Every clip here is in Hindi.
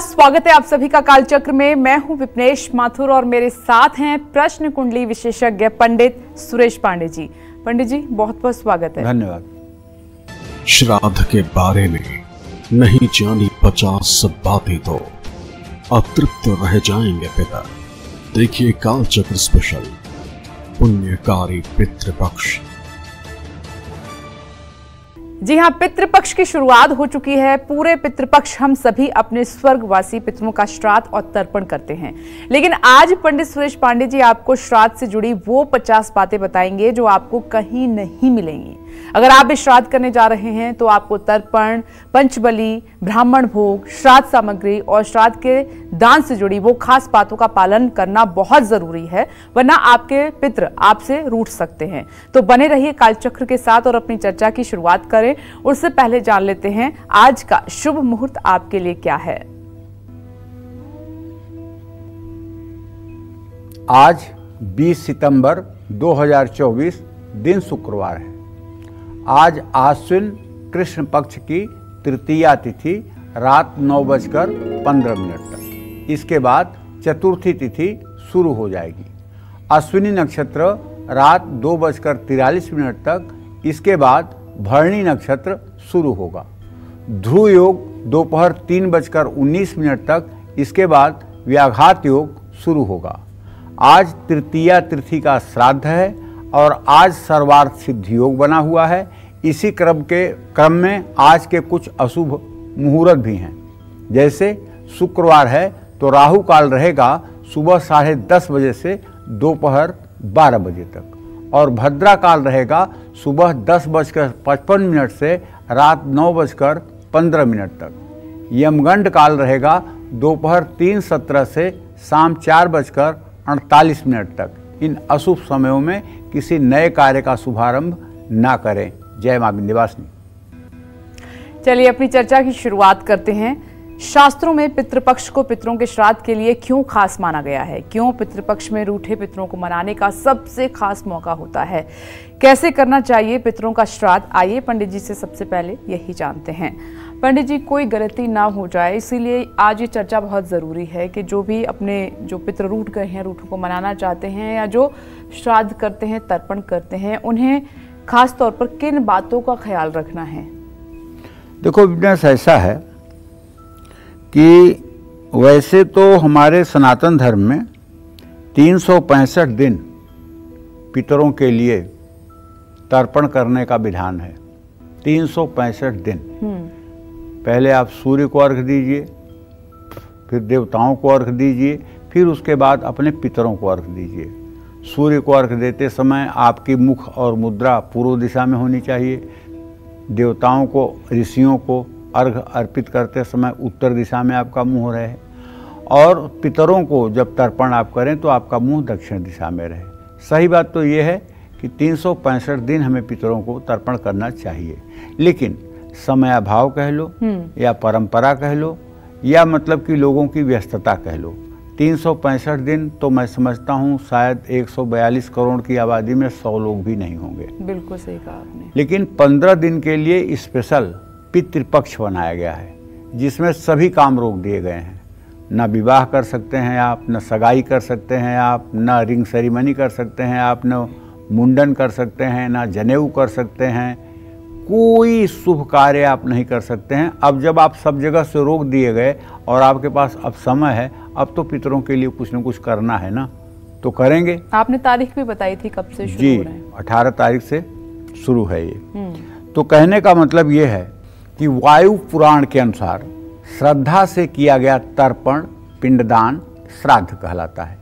स्वागत है आप सभी का कालचक्र में। मैं हूं विपनेश माथुर और मेरे साथ हैं प्रश्न कुंडली विशेषज्ञ पंडित सुरेश पांडे जी। पंडित जी बहुत बहुत स्वागत है। धन्यवाद। श्राद्ध के बारे में नहीं जानी 50 बातें तो अतृप्त रह जाएंगे पिता। देखिए कालचक्र स्पेशल पुण्यकारी पितृपक्ष। जी हाँ, पितृपक्ष की शुरुआत हो चुकी है। पूरे पितृपक्ष हम सभी अपने स्वर्गवासी पितरों का श्राद्ध और तर्पण करते हैं, लेकिन आज पंडित सुरेश पांडे जी आपको श्राद्ध से जुड़ी वो 50 बातें बताएंगे जो आपको कहीं नहीं मिलेंगी। अगर आप भी श्राद्ध करने जा रहे हैं तो आपको तर्पण, पंचबली, ब्राह्मण भोग, श्राद्ध सामग्री और श्राद्ध के दान से जुड़ी वो खास बातों का पालन करना बहुत जरूरी है, वरना आपके पितृ आपसे रूठ सकते हैं। तो बने रहिए कालचक्र के साथ और अपनी चर्चा की शुरुआत करें। उससे पहले जान लेते हैं आज का शुभ मुहूर्त आपके लिए क्या है। आज 20 सितंबर 2024 दिन शुक्रवार है। आज आश्विन कृष्ण पक्ष की तृतीया तिथि रात 9:15 तक। इसके बाद चतुर्थी तिथि शुरू हो जाएगी। अश्विनी नक्षत्र रात 2:43 तक। इसके बाद भरणी नक्षत्र शुरू होगा। ध्रुव योग दोपहर 3:19 तक। इसके बाद व्याघात योग शुरू होगा। आज तृतीया तिथि का श्राद्ध है और आज सर्वार्थ सिद्धि योग बना हुआ है। इसी क्रम में आज के कुछ अशुभ मुहूर्त भी हैं। जैसे शुक्रवार है तो राहु काल रहेगा सुबह 10:30 बजे से दोपहर 12 बजे तक और भद्रा काल रहेगा सुबह 10:55 से रात 9:15 तक। यमगंड काल रहेगा दोपहर 3:17 से शाम 4:48 तक। इन अशुभ समयों में किसी नए कार्य का शुभारंभ ना करें। जय मां विंध्यवासिनी। चलिए अपनी चर्चा की शुरुआत करते हैं। शास्त्रों में पितृपक्ष को पितरों के श्राद्ध के लिए क्यों खास माना गया है? क्यों पितृपक्ष में रूठे पितरों को मनाने का सबसे खास मौका होता है? कैसे करना चाहिए पितरों का श्राद्ध? आइए पंडित जी से सबसे पहले यही जानते हैं। पंडित जी, कोई गलती ना हो जाए इसीलिए आज ये चर्चा बहुत ज़रूरी है कि जो भी अपने जो पितृ रूठ गए हैं, रूठों को मनाना चाहते हैं या जो श्राद्ध करते हैं, तर्पण करते हैं, उन्हें खास तौर पर किन बातों का ख्याल रखना है? देखो विज्ञान ऐसा है कि वैसे तो हमारे सनातन धर्म में 365 दिन पितरों के लिए तर्पण करने का विधान है। 365 दिन। पहले आप सूर्य को अर्घ दीजिए, फिर देवताओं को अर्घ दीजिए, फिर उसके बाद अपने पितरों को अर्घ दीजिए। सूर्य को अर्घ देते समय आपकी मुख और मुद्रा पूर्व दिशा में होनी चाहिए। देवताओं को, ऋषियों को अर्घ अर्पित करते समय उत्तर दिशा में आपका मुंह रहे और पितरों को जब तर्पण आप करें तो आपका मुंह दक्षिण दिशा में रहे। सही बात तो ये है कि 365 दिन हमें पितरों को तर्पण करना चाहिए, लेकिन समय अभाव कह लो या परंपरा कह लो या मतलब कि लोगों की व्यस्तता कह लो, 365 दिन तो मैं समझता हूँ शायद 142 करोड़ की आबादी में 100 लोग भी नहीं होंगे। बिल्कुल सही कहा आपने। लेकिन 15 दिन के लिए स्पेशल पितृपक्ष बनाया गया है जिसमें सभी काम रोक दिए गए हैं। न विवाह कर सकते हैं आप, न सगाई कर सकते हैं आप, न रिंग सेरेमनी कर सकते हैं आप, न मुंडन कर सकते हैं, न जनेऊ कर सकते हैं। कोई शुभ कार्य आप नहीं कर सकते हैं। अब जब आप सब जगह से रोक दिए गए और आपके पास अब समय है, अब तो पितरों के लिए कुछ न कुछ करना है ना, तो करेंगे। आपने तारीख भी बताई थी कब से शुरू जी, हो रहा है? 18 तारीख से शुरू है ये। तो कहने का मतलब ये है कि वायु पुराण के अनुसार श्रद्धा से किया गया तर्पण, पिंडदान श्राद्ध कहलाता है।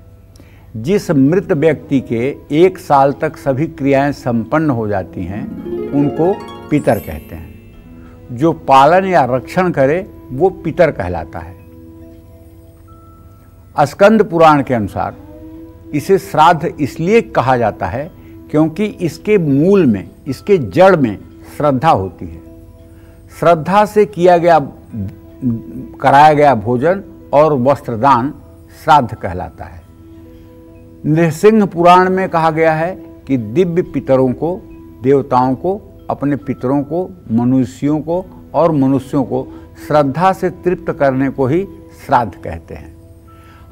जिस मृत व्यक्ति के 1 साल तक सभी क्रियाएं संपन्न हो जाती हैं उनको पितर कहते हैं। जो पालन या रक्षण करे वो पितर कहलाता है। स्कंद पुराण के अनुसार इसे श्राद्ध इसलिए कहा जाता है क्योंकि इसके मूल में, इसके जड़ में श्रद्धा होती है। श्रद्धा से कराया गया भोजन और वस्त्रदान श्राद्ध कहलाता है। नृसिंह पुराण में कहा गया है कि दिव्य पितरों को, देवताओं को, अपने पितरों को, मनुष्यों को और मनुष्यों को श्रद्धा से तृप्त करने को ही श्राद्ध कहते हैं।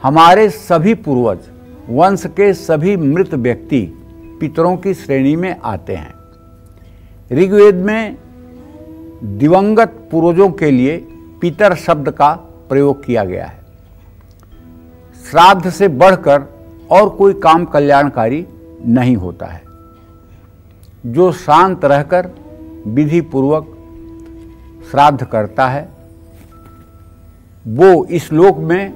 हमारे सभी पूर्वज वंश के सभी मृत व्यक्ति पितरों की श्रेणी में आते हैं। ऋग्वेद में दिवंगत पूर्वजों के लिए पितर शब्द का प्रयोग किया गया है। श्राद्ध से बढ़कर और कोई काम कल्याणकारी नहीं होता है। जो शांत रहकर विधि पूर्वक श्राद्ध करता है वो इस लोक में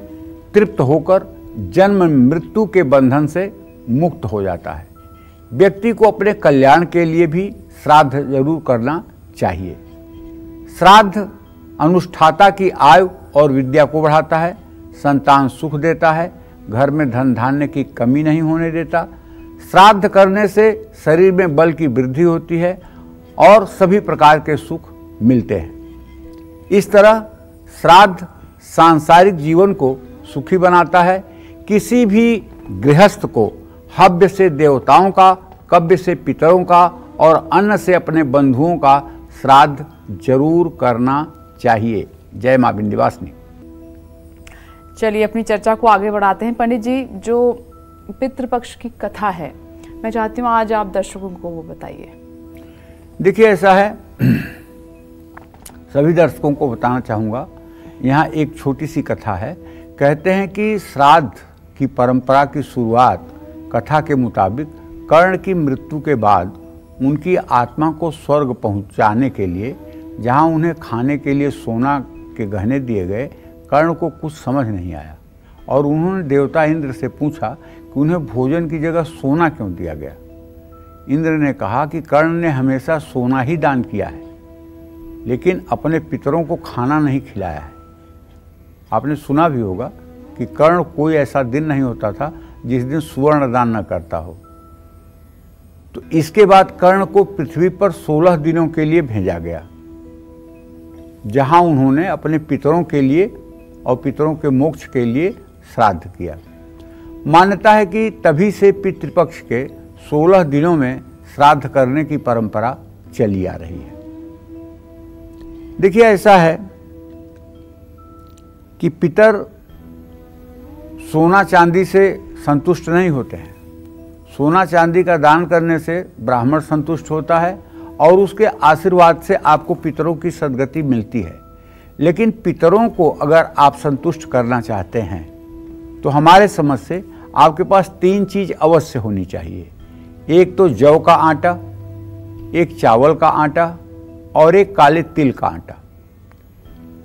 तृप्त होकर जन्म मृत्यु के बंधन से मुक्त हो जाता है। व्यक्ति को अपने कल्याण के लिए भी श्राद्ध जरूर करना चाहिए। श्राद्ध अनुष्ठाता की आयु और विद्या को बढ़ाता है, संतान सुख देता है, घर में धन धान्य की कमी नहीं होने देता। श्राद्ध करने से शरीर में बल की वृद्धि होती है और सभी प्रकार के सुख मिलते हैं। इस तरह श्राद्ध सांसारिक जीवन को सुखी बनाता है। किसी भी गृहस्थ को हव्य से देवताओं का, कव्य से पितरों का और अन्न से अपने बंधुओं का श्राद्ध जरूर करना चाहिए। जय मां विंध्यवासिनी। चलिए अपनी चर्चा को आगे बढ़ाते हैं। पंडित जी, जो पितृपक्ष की कथा है, मैं चाहती हूँ आज आप दर्शकों को वो बताइए। देखिए, ऐसा है, सभी दर्शकों को बताना चाहूँगा। यहाँ एक छोटी सी कथा है। कहते हैं कि श्राद्ध की परंपरा की शुरुआत कथा के मुताबिक कर्ण की मृत्यु के बाद उनकी आत्मा को स्वर्ग पहुँचाने के लिए, जहाँ उन्हें खाने के लिए सोना के गहने दिए गए, कर्ण को कुछ समझ नहीं आया और उन्होंने देवता इंद्र से पूछा कि उन्हें भोजन की जगह सोना क्यों दिया गया। इंद्र ने कहा कि कर्ण ने हमेशा सोना ही दान किया है, लेकिन अपने पितरों को खाना नहीं खिलाया है। आपने सुना भी होगा कि कर्ण कोई ऐसा दिन नहीं होता था जिस दिन सुवर्ण दान न करता हो। तो इसके बाद कर्ण को पृथ्वी पर 16 दिनों के लिए भेजा गया, जहां उन्होंने अपने पितरों के लिए और पितरों के मोक्ष के लिए श्राद्ध किया। मान्यता है कि तभी से पितृपक्ष के 16 दिनों में श्राद्ध करने की परंपरा चली आ रही है। देखिए, ऐसा है कि पितर सोना चांदी से संतुष्ट नहीं होते हैं। सोना चांदी का दान करने से ब्राह्मण संतुष्ट होता है और उसके आशीर्वाद से आपको पितरों की सद्गति मिलती है। लेकिन पितरों को अगर आप संतुष्ट करना चाहते हैं तो हमारे समझ से आपके पास 3 चीज अवश्य होनी चाहिए। एक तो जौ का आटा, एक चावल का आटा और एक काले तिल का आटा।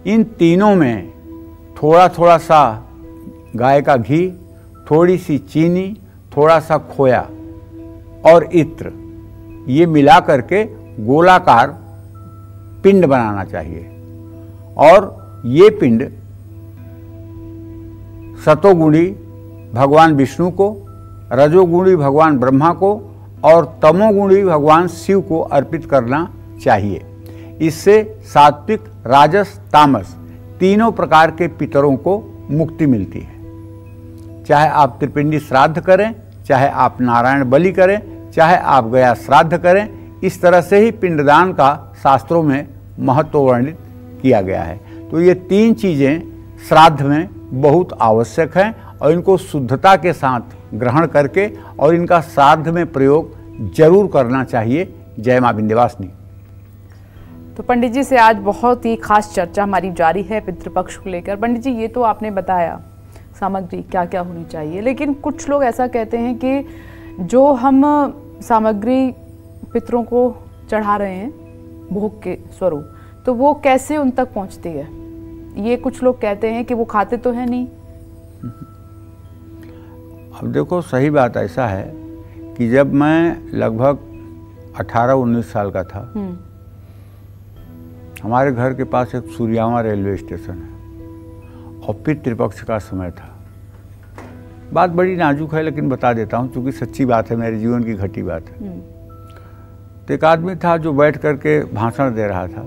इन तीनों में थोड़ा थोड़ा सा गाय का घी, थोड़ी सी चीनी, थोड़ा सा खोया और इत्र, ये मिला करके गोलाकार पिंड बनाना चाहिए। और ये पिंड सतोगुणी भगवान विष्णु को, रजोगुणी भगवान ब्रह्मा को और तमोगुणी भगवान शिव को अर्पित करना चाहिए। इससे सात्विक, राजस, तामस तीनों प्रकार के पितरों को मुक्ति मिलती है। चाहे आप त्रिपिंडी श्राद्ध करें, चाहे आप नारायण बलि करें, चाहे आप गया श्राद्ध करें, इस तरह से ही पिंडदान का शास्त्रों में महत्व वर्णित किया गया है। तो ये 3 चीजें श्राद्ध में बहुत आवश्यक हैं और इनको शुद्धता के साथ ग्रहण करके और इनका श्राद्ध में प्रयोग जरूर करना चाहिए। जय मां विंध्यवासिनी। तो पंडित जी से आज बहुत ही खास चर्चा हमारी जारी है पितृपक्ष को लेकर। पंडित जी, ये तो आपने बताया सामग्री क्या क्या होनी चाहिए, लेकिन कुछ लोग ऐसा कहते हैं कि जो हम सामग्री पितरों को चढ़ा रहे हैं भोग के स्वरूप, तो वो कैसे उन तक पहुंचती है? ये कुछ लोग कहते हैं कि वो खाते तो है नहीं। अब देखो, सही बात ऐसा है कि जब मैं लगभग 18-19 साल का था, हमारे घर के पास एक सूर्यावा रेलवे स्टेशन है और पितृपक्ष का समय था। बात बड़ी नाजुक है लेकिन बता देता हूँ, क्योंकि सच्ची बात है, मेरे जीवन की घटी बात है। तो एक आदमी था जो बैठ करके भाषण दे रहा था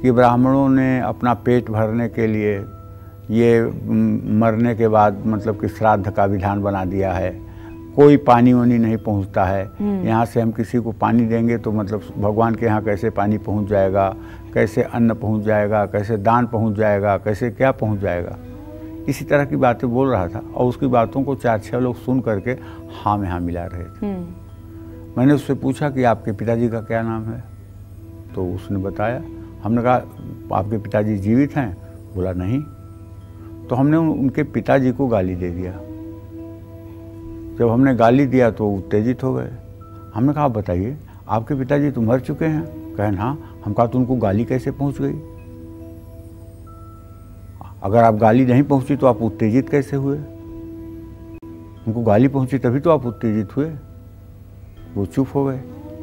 कि ब्राह्मणों ने अपना पेट भरने के लिए ये मरने के बाद मतलब कि श्राद्ध का विधान बना दिया है। कोई पानी वानी नहीं पहुंचता है, यहाँ से हम किसी को पानी देंगे तो मतलब भगवान के यहाँ कैसे पानी पहुंच जाएगा, कैसे अन्न पहुंच जाएगा, कैसे दान पहुंच जाएगा, कैसे क्या पहुंच जाएगा। इसी तरह की बातें बोल रहा था और उसकी बातों को 4-6 लोग सुन करके हाँ में हाँ मिला रहे थे। मैंने उससे पूछा कि आपके पिताजी का क्या नाम है, तो उसने बताया। हमने कहा आपके पिताजी जीवित हैं? बोला नहीं। तो हमने उनके पिताजी को गाली दे दिया। जब हमने गाली दिया तो उत्तेजित हो गए। हमने कहा बताइए आपके पिताजी तो मर चुके हैं? कहें हाँ। हम कहा तो उनको गाली कैसे पहुंच गई? अगर आप गाली नहीं पहुंची तो आप उत्तेजित कैसे हुए? उनको गाली पहुंची तभी तो आप उत्तेजित हुए। वो चुप हो गए।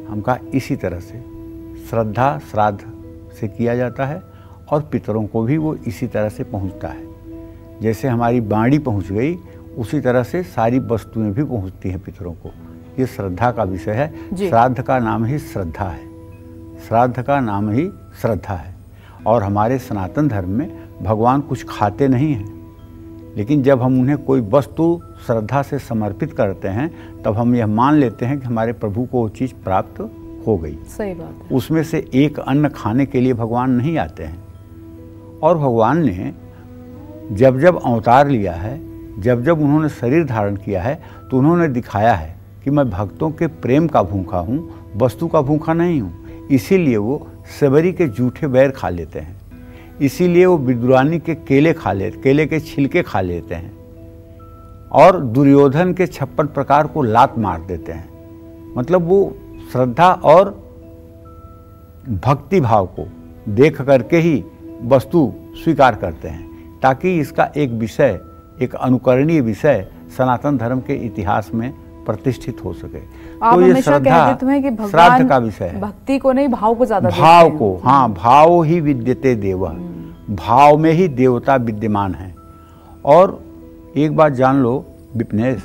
हम कहा इसी तरह से श्रद्धा श्राद्ध से किया जाता है और पितरों को भी वो इसी तरह से पहुंचता है। जैसे हमारी बाणी पहुंच गई उसी तरह से सारी वस्तुएं भी पहुंचती हैं पितरों को। ये श्रद्धा का विषय है। श्राद्ध का नाम ही श्रद्धा है। श्राद्ध का नाम ही श्रद्धा है। और हमारे सनातन धर्म में भगवान कुछ खाते नहीं हैं, लेकिन जब हम उन्हें कोई वस्तु श्रद्धा से समर्पित करते हैं तब हम यह मान लेते हैं कि हमारे प्रभु को वो चीज़ प्राप्त हो गई। सही बात है। उसमें से एक अन्न खाने के लिए भगवान नहीं आते हैं। और भगवान ने जब जब अवतार लिया है, जब जब उन्होंने शरीर धारण किया है, तो उन्होंने दिखाया है कि मैं भक्तों के प्रेम का भूखा हूँ, वस्तु का भूखा नहीं हूँ। इसीलिए वो सबरी के जूठे बैर खा लेते हैं, इसीलिए वो विदुरानी के केले केले के छिलके खा लेते हैं और दुर्योधन के 56 प्रकार को लात मार देते हैं। मतलब वो श्रद्धा और भक्ति भाव को देख करके ही वस्तु स्वीकार करते हैं, ताकि इसका एक विषय, एक अनुकरणीय विषय सनातन धर्म के इतिहास में प्रतिष्ठित हो सके। आप तो ये हमेशा कहते हैं कि भगवान श्राद्ध का विषय है। भक्ति को नहीं, भाव को ज्यादा भाव को, हाँ, भाव ही विद्यते देव। भाव में ही देवता विद्यमान है। और एक बात जान लो विपनेश,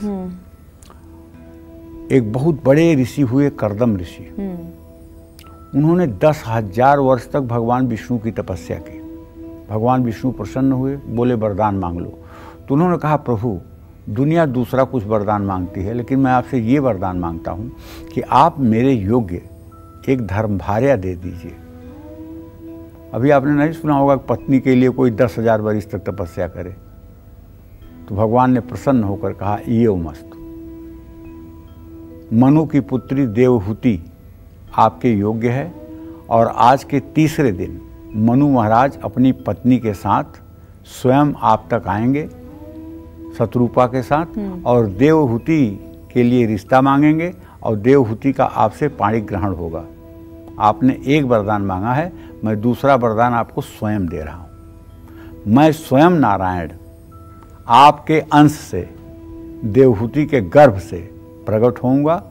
एक बहुत बड़े ऋषि हुए कर्दम ऋषि। उन्होंने 10,000 वर्ष तक भगवान विष्णु की तपस्या की। भगवान विष्णु प्रसन्न हुए, बोले वरदान मांग लो। तो उन्होंने कहा प्रभु दुनिया दूसरा कुछ वरदान मांगती है, लेकिन मैं आपसे ये वरदान मांगता हूँ कि आप मेरे योग्य एक धर्मभार्या दे दीजिए। अभी आपने नहीं सुना होगा कि पत्नी के लिए कोई 10,000 वर्ष तक तपस्या करे। तो भगवान ने प्रसन्न होकर कहा ये मस्तु, मनु की पुत्री देवहूति आपके योग्य है। और आज के तीसरे दिन मनु महाराज अपनी पत्नी के साथ स्वयं आप तक आएंगे शत्रुपा के साथ, और देवहूति के लिए रिश्ता मांगेंगे और देवहूति का आपसे पाणी ग्रहण होगा। आपने एक वरदान मांगा है, मैं दूसरा वरदान आपको स्वयं दे रहा हूँ। मैं स्वयं नारायण आपके अंश से देवहूति के गर्भ से प्रकट होऊंगा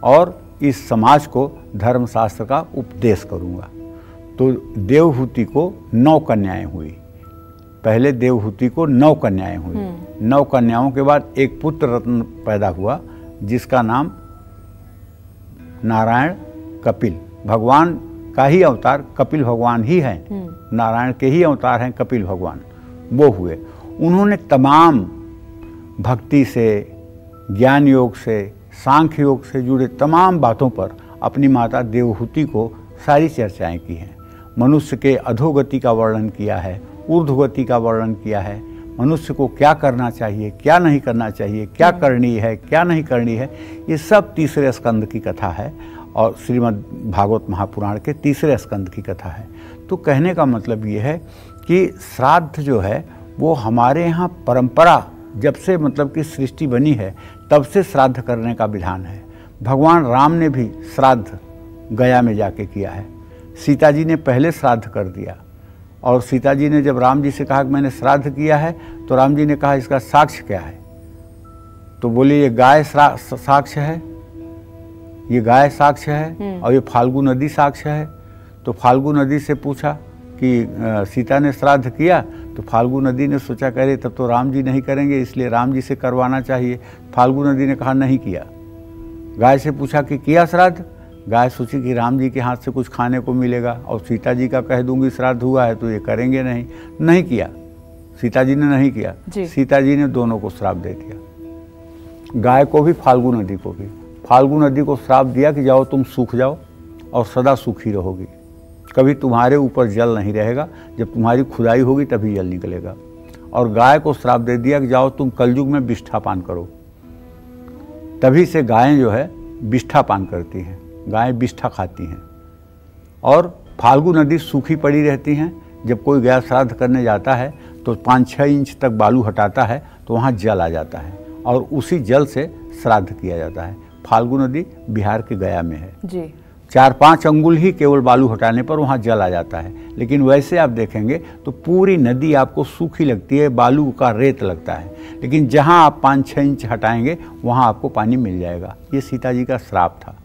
और इस समाज को धर्मशास्त्र का उपदेश करूंगा। तो देवहूति को 9 कन्याएं हुई। पहले देवहूति को 9 कन्याएं हुई। 9 कन्याओं के बाद एक पुत्र रत्न पैदा हुआ जिसका नाम नारायण कपिल, भगवान का ही अवतार कपिल भगवान ही है। नारायण के ही अवतार हैं कपिल भगवान, वो हुए। उन्होंने तमाम भक्ति से, ज्ञान योग से, सांख्य योग से जुड़े तमाम बातों पर अपनी माता देवहूति को सारी चर्चाएं की हैं। मनुष्य के अधोगति का वर्णन किया है, ऊर्ध्वगति का वर्णन किया है, मनुष्य को क्या करना चाहिए, क्या नहीं करना चाहिए, क्या करनी है, क्या नहीं करनी है, ये सब तीसरे स्कंद की कथा है और श्रीमद् भागवत महापुराण के तीसरे स्कंद की कथा है। तो कहने का मतलब ये है कि श्राद्ध जो है वो हमारे यहाँ परंपरा, जब से मतलब कि सृष्टि बनी है तब से श्राद्ध करने का विधान है। भगवान राम ने भी श्राद्ध गया में जाके किया है। सीता जी ने पहले श्राद्ध कर दिया और सीता जी ने जब राम जी से कहा कि मैंने श्राद्ध किया है, तो राम जी ने कहा इसका साक्ष्य क्या है? तो बोले ये गाय साक्ष्य है, ये गाय साक्ष्य है और ये फाल्गु नदी साक्ष्य है। तो फाल्गु नदी से पूछा कि सीता ने श्राद्ध किया, तो फाल्गु नदी ने सोचा करे तब तो राम जी नहीं करेंगे, इसलिए राम जी से करवाना चाहिए। फाल्गु नदी ने कहा नहीं किया। गाय से पूछा कि किया श्राद्ध? गाय सोची कि राम जी के हाथ से कुछ खाने को मिलेगा और सीता जी का कह दूंगी श्राद्ध हुआ है तो ये करेंगे नहीं, नहीं किया। सीता जी ने नहीं किया, सीता जी ने दोनों को श्राप दे दिया, गाय को भी फाल्गु नदी को भी। फाल्गु नदी को श्राप दिया कि जाओ तुम सूख जाओ और सदा सूखी रहोगी, कभी तुम्हारे ऊपर जल नहीं रहेगा, जब तुम्हारी खुदाई होगी तभी जल निकलेगा। और गाय को श्राप दे दिया कि जाओ तुम कलयुग में विष्ठा पान करो। तभी से गायें जो है विष्ठा पान करती हैं, गायें विष्ठा खाती हैं। और फाल्गु नदी सूखी पड़ी रहती हैं। जब कोई गाय श्राद्ध करने जाता है तो 5-6 इंच तक बालू हटाता है तो वहाँ जल आ जाता है और उसी जल से श्राद्ध किया जाता है। फाल्गु नदी बिहार के गया में है जी। 4-5 अंगुल ही केवल बालू हटाने पर वहाँ जल आ जाता है। लेकिन वैसे आप देखेंगे तो पूरी नदी आपको सूखी लगती है, बालू का रेत लगता है। लेकिन जहाँ आप 5-6 इंच हटाएंगे वहाँ आपको पानी मिल जाएगा। ये सीता जी का श्राप था,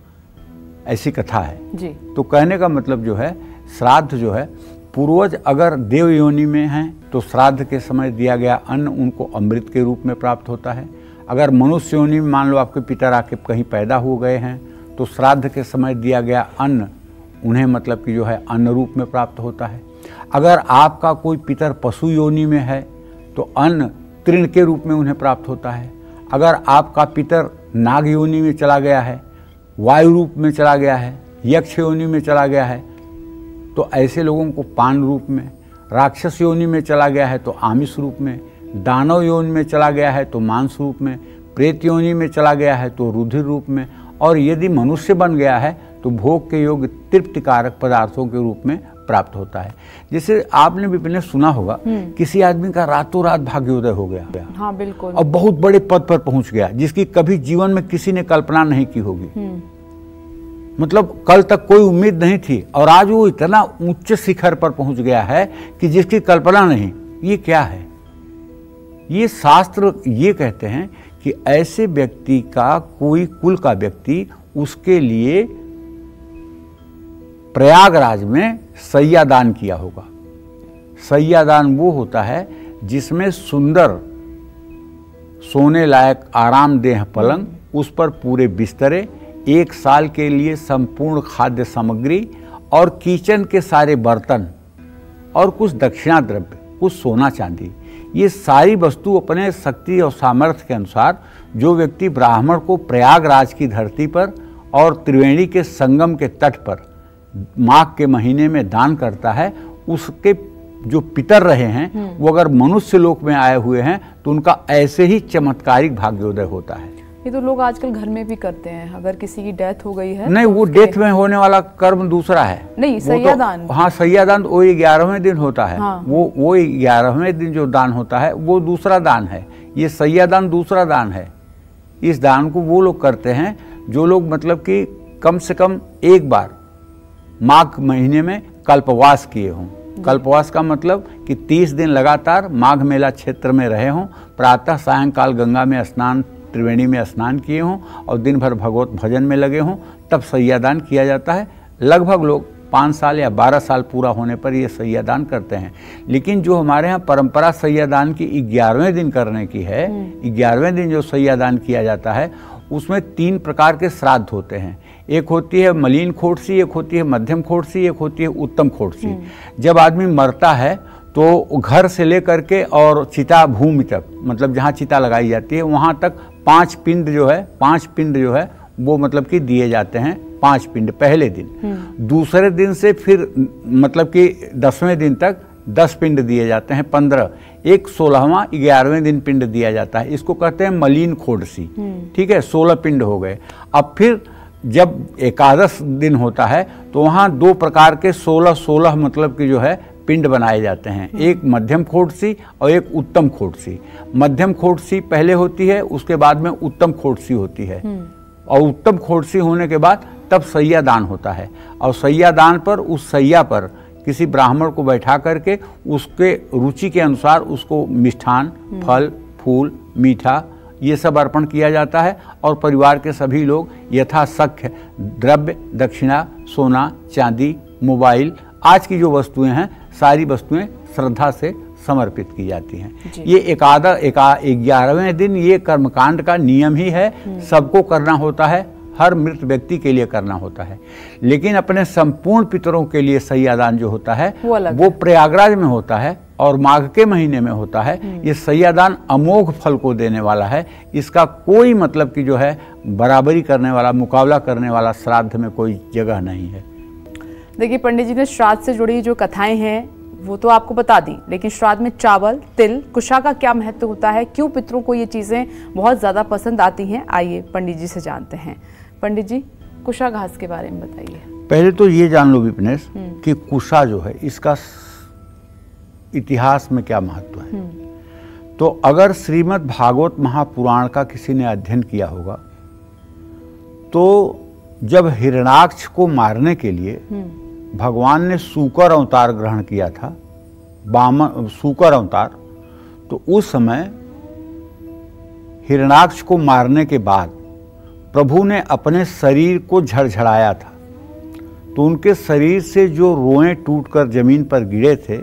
ऐसी कथा है जी। तो कहने का मतलब जो है, श्राद्ध जो है, पूर्वज अगर देव योनि में हैं तो श्राद्ध के समय दिया गया अन्न उनको अमृत के रूप में प्राप्त होता है। अगर मनुष्य योनि में मान लो आपके पितर आके कहीं पैदा हो गए हैं तो श्राद्ध के समय दिया गया अन्न उन्हें मतलब कि जो है अन्न रूप में प्राप्त होता है। अगर आपका कोई पितर पशु योनि में है तो अन्न तृण के रूप में उन्हें प्राप्त होता है। अगर आपका पितर नाग योनि में चला गया है, वायु रूप में चला गया है, यक्ष योनि में चला गया है तो ऐसे लोगों को पान रूप में, राक्षस योनि में चला गया है तो आमिष रूप में, दानव योनि में चला गया है तो मांस रूप में, प्रेत योनि में चला गया है तो रुधिर रूप में, और यदि मनुष्य बन गया है तो भोग के योग्य तृप्तिकारक पदार्थों के रूप में प्राप्त होता है। जैसे आपने भी पहले सुना होगा किसी आदमी का रातों रात भाग्योदय हो गया, हाँ बिल्कुल, और बहुत बड़े पद पर पहुंच गया जिसकी कभी जीवन में किसी ने कल्पना नहीं की होगी। मतलब कल तक कोई उम्मीद नहीं थी और आज वो इतना उच्च शिखर पर पहुंच गया है कि जिसकी कल्पना नहीं। ये क्या है? ये शास्त्र ये कहते हैं कि ऐसे व्यक्ति का, कोई कुल का व्यक्ति, उसके लिए प्रयागराज में सैयादान किया होगा। सैयादान वो होता है जिसमें सुंदर सोने लायक आरामदेह पलंग, उस पर पूरे बिस्तरे, 1 साल के लिए संपूर्ण खाद्य सामग्री और किचन के सारे बर्तन और कुछ दक्षिणा द्रव्य, कुछ सोना चांदी, ये सारी वस्तु अपने शक्ति और सामर्थ्य के अनुसार जो व्यक्ति ब्राह्मण को प्रयागराज की धरती पर और त्रिवेणी के संगम के तट पर माघ के महीने में दान करता है, उसके जो पितर रहे हैं वो अगर मनुष्य लोक में आए हुए हैं तो उनका ऐसे ही चमत्कारिक भाग्योदय होता है। ये तो लोग आजकल घर में भी करते हैं, अगर किसी की डेथ हो गई है नहीं, तो वो डेथ में होने वाला कर्म दूसरा है। नहीं, सैयादान, हाँ सैयादान वो 11वें दिन होता है। हाँ। वो 11वें दिन जो दान होता है वो दूसरा दान है। ये सैयादान दूसरा दान है। इस दान को वो लोग करते हैं जो लोग मतलब कि कम से कम एक बार माघ महीने में कल्पवास किए हों। कल्पवास का मतलब कि 30 दिन लगातार माघ मेला क्षेत्र में रहे हों, प्रातः सायंकाल गंगा में स्नान, त्रिवेणी में स्नान किए हों और दिन भर भगवत भजन में लगे हों, तब सैयादान किया जाता है। लगभग लोग 5 साल या 12 साल पूरा होने पर ये सैयादान करते हैं। लेकिन जो हमारे यहाँ परंपरा सैयादान की 11वें दिन करने की है, 11वें दिन जो सैयादान किया जाता है उसमें 3 प्रकार के श्राद्ध होते हैं। एक होती है मलिन खोड़सी, एक होती है मध्यम खोड़सी, एक होती है उत्तम खोड़सी। जब आदमी मरता है तो घर से लेकर के और चिता भूमि तक, मतलब जहाँ चिता लगाई जाती है वहाँ तक 5 पिंड जो है वो मतलब कि दिए जाते हैं। 5 पिंड पहले दिन। दूसरे दिन से फिर मतलब कि 10वें दिन तक 10 पिंड दिए जाते हैं। 15, एक 16वां 11वें दिन पिंड दिया जाता है। इसको कहते हैं मलिन खोड़सी। ठीक है, 16 पिंड हो गए। अब फिर जब एकादश दिन होता है तो वहाँ 2 प्रकार के 16 मतलब कि जो है पिंड बनाए जाते हैं। एक मध्यम खोड़सी और एक उत्तम खोड़सी। मध्यम खोड़सी पहले होती है, उसके बाद में उत्तम खोड़सी होती है, और उत्तम खोड़सी होने के बाद तब सैयादान होता है। और सैयादान पर, उस सैया पर किसी ब्राह्मण को बैठा करके उसके रुचि के अनुसार उसको मिष्ठान, फल, फूल, मीठा ये सब अर्पण किया जाता है और परिवार के सभी लोग यथाशक्य द्रव्य, दक्षिणा, सोना, चांदी, मोबाइल, आज की जो वस्तुएं हैं सारी वस्तुएं श्रद्धा से समर्पित की जाती हैं। ये 11वें दिन ये कर्मकांड का नियम ही है, सबको करना होता है, हर मृत व्यक्ति के लिए करना होता है। लेकिन अपने संपूर्ण पितरों के लिए सैयादान जो होता है वो प्रयागराज में होता है और माघ के महीने में होता है। ये सैयादान अमोघ फल को देने वाला है। इसका कोई मतलब कि जो है बराबरी करने वाला, मुकाबला करने वाला श्राद्ध में कोई जगह नहीं है। देखिए पंडित जी ने श्राद्ध से जुड़ी जो कथाएं हैं वो तो आपको बता दी, लेकिन श्राद्ध में चावल, तिल, कुशा का क्या महत्व होता है, क्यों पितरों को ये चीजें बहुत ज्यादा पसंद आती हैं, आइए पंडित जी से जानते हैं। पंडित जी, कुशा घास के बारे में बताइए। पहले तो ये जान लो विपनेश कि कुशा जो है इसका इतिहास में क्या महत्व है। तो अगर श्रीमद् भागवत महापुराण का किसी ने अध्ययन किया होगा तो जब हिरण्याक्ष को मारने के लिए भगवान ने सूकर अवतार ग्रहण किया था, सूकर अवतार, तो उस समय हिरण्याक्ष को मारने के बाद प्रभु ने अपने शरीर को झड़झड़ाया था, तो उनके शरीर से जो रोएं टूटकर जमीन पर गिरे थे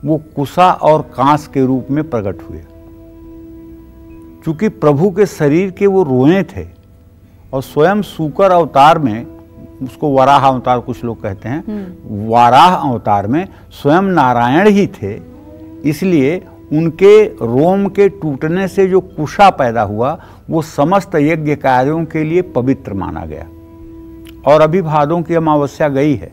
वो कुशा और कांस के रूप में प्रकट हुए। चूंकि प्रभु के शरीर के वो रोएं थे और स्वयं सूकर अवतार में, उसको वराह अवतार कुछ लोग कहते हैं, वराह अवतार में स्वयं नारायण ही थे, इसलिए उनके रोम के टूटने से जो कुशा पैदा हुआ वो समस्त यज्ञ कार्यों के लिए पवित्र माना गया। और अभी भादों की अमावस्या गई है,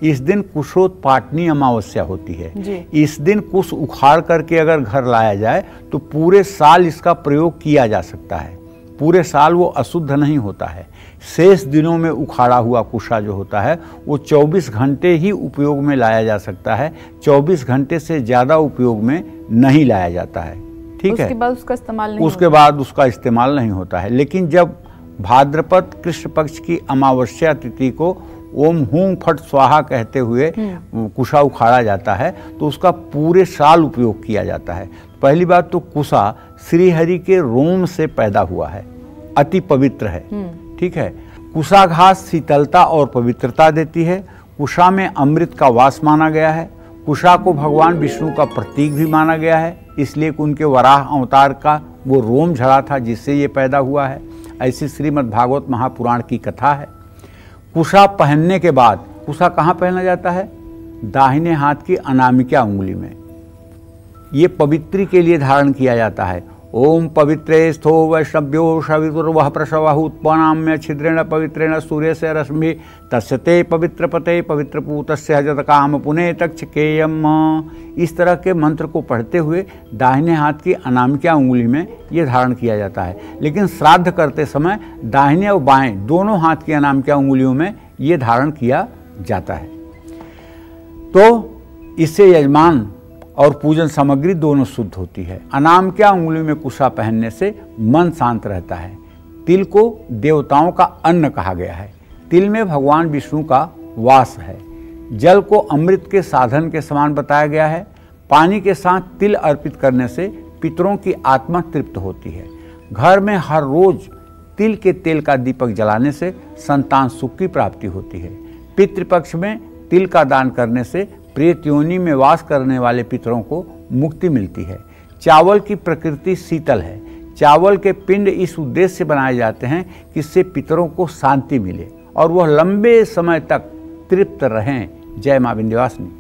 इस दिन कुशोत्पाटनी अमावस्या होती है। इस दिन कुश उखाड़ करके अगर घर लाया जाए तो पूरे साल इसका प्रयोग किया जा सकता है, पूरे साल वो अशुद्ध नहीं होता है। शेष दिनों में उखाड़ा हुआ कुशा जो होता है वो 24 घंटे ही उपयोग में लाया जा सकता है, 24 घंटे से ज़्यादा उपयोग में नहीं लाया जाता है। ठीक है, उसके बाद उसका इस्तेमाल नहीं उसके बाद उसका इस्तेमाल नहीं होता है। लेकिन जब भाद्रपद कृष्ण पक्ष की अमावस्या तिथि को ओम हूं फट स्वाहा कहते हुए कुशा उखाड़ा जाता है तो उसका पूरे साल उपयोग किया जाता है। पहली बात तो कुशा श्रीहरि के रोम से पैदा हुआ है, अति पवित्र है। ठीक है, कुशा घास शीतलता और पवित्रता देती है। कुशा में अमृत का वास माना गया है। कुशा को भगवान विष्णु का प्रतीक भी माना गया है, इसलिए उनके वराह अवतार का वो रोम झड़ा था जिससे ये पैदा हुआ है। ऐसी श्रीमद् भागवत महापुराण की कथा है। कुशा पहनने के बाद, कुशा कहाँ पहना जाता है? दाहिने हाथ की अनामिका उंगली में। ये पवित्री के लिए धारण किया जाता है। ओम पवित्रे स्थो वैष्णव्यो शवितुर्वः प्रसवः उत्पन्नाम्य छिद्रेण पवित्रेण सूर्य से रश्मि तस्यते पवित्र पते पवित्र पूतस्य हजत काम पुने तक्षकेयम। इस तरह के मंत्र को पढ़ते हुए दाहिने हाथ की अनामिका उंगली में ये धारण किया जाता है। लेकिन श्राद्ध करते समय दाहिने और बाएं दोनों हाथ की अनामिका उंगलियों में ये धारण किया जाता है। तो इससे यजमान और पूजन सामग्री दोनों शुद्ध होती है। अनामिका उंगली में कुशा पहनने से मन शांत रहता है। तिल को देवताओं का अन्न कहा गया है। तिल में भगवान विष्णु का वास है। जल को अमृत के साधन के समान बताया गया है। पानी के साथ तिल अर्पित करने से पितरों की आत्मा तृप्त होती है। घर में हर रोज तिल के तेल का दीपक जलाने से संतान सुख की प्राप्ति होती है। पितृपक्ष में तिल का दान करने से प्रेत योनि में वास करने वाले पितरों को मुक्ति मिलती है। चावल की प्रकृति शीतल है। चावल के पिंड इस उद्देश्य से बनाए जाते हैं कि इससे पितरों को शांति मिले और वह लंबे समय तक तृप्त रहें। जय मां विंध्यवासिनी।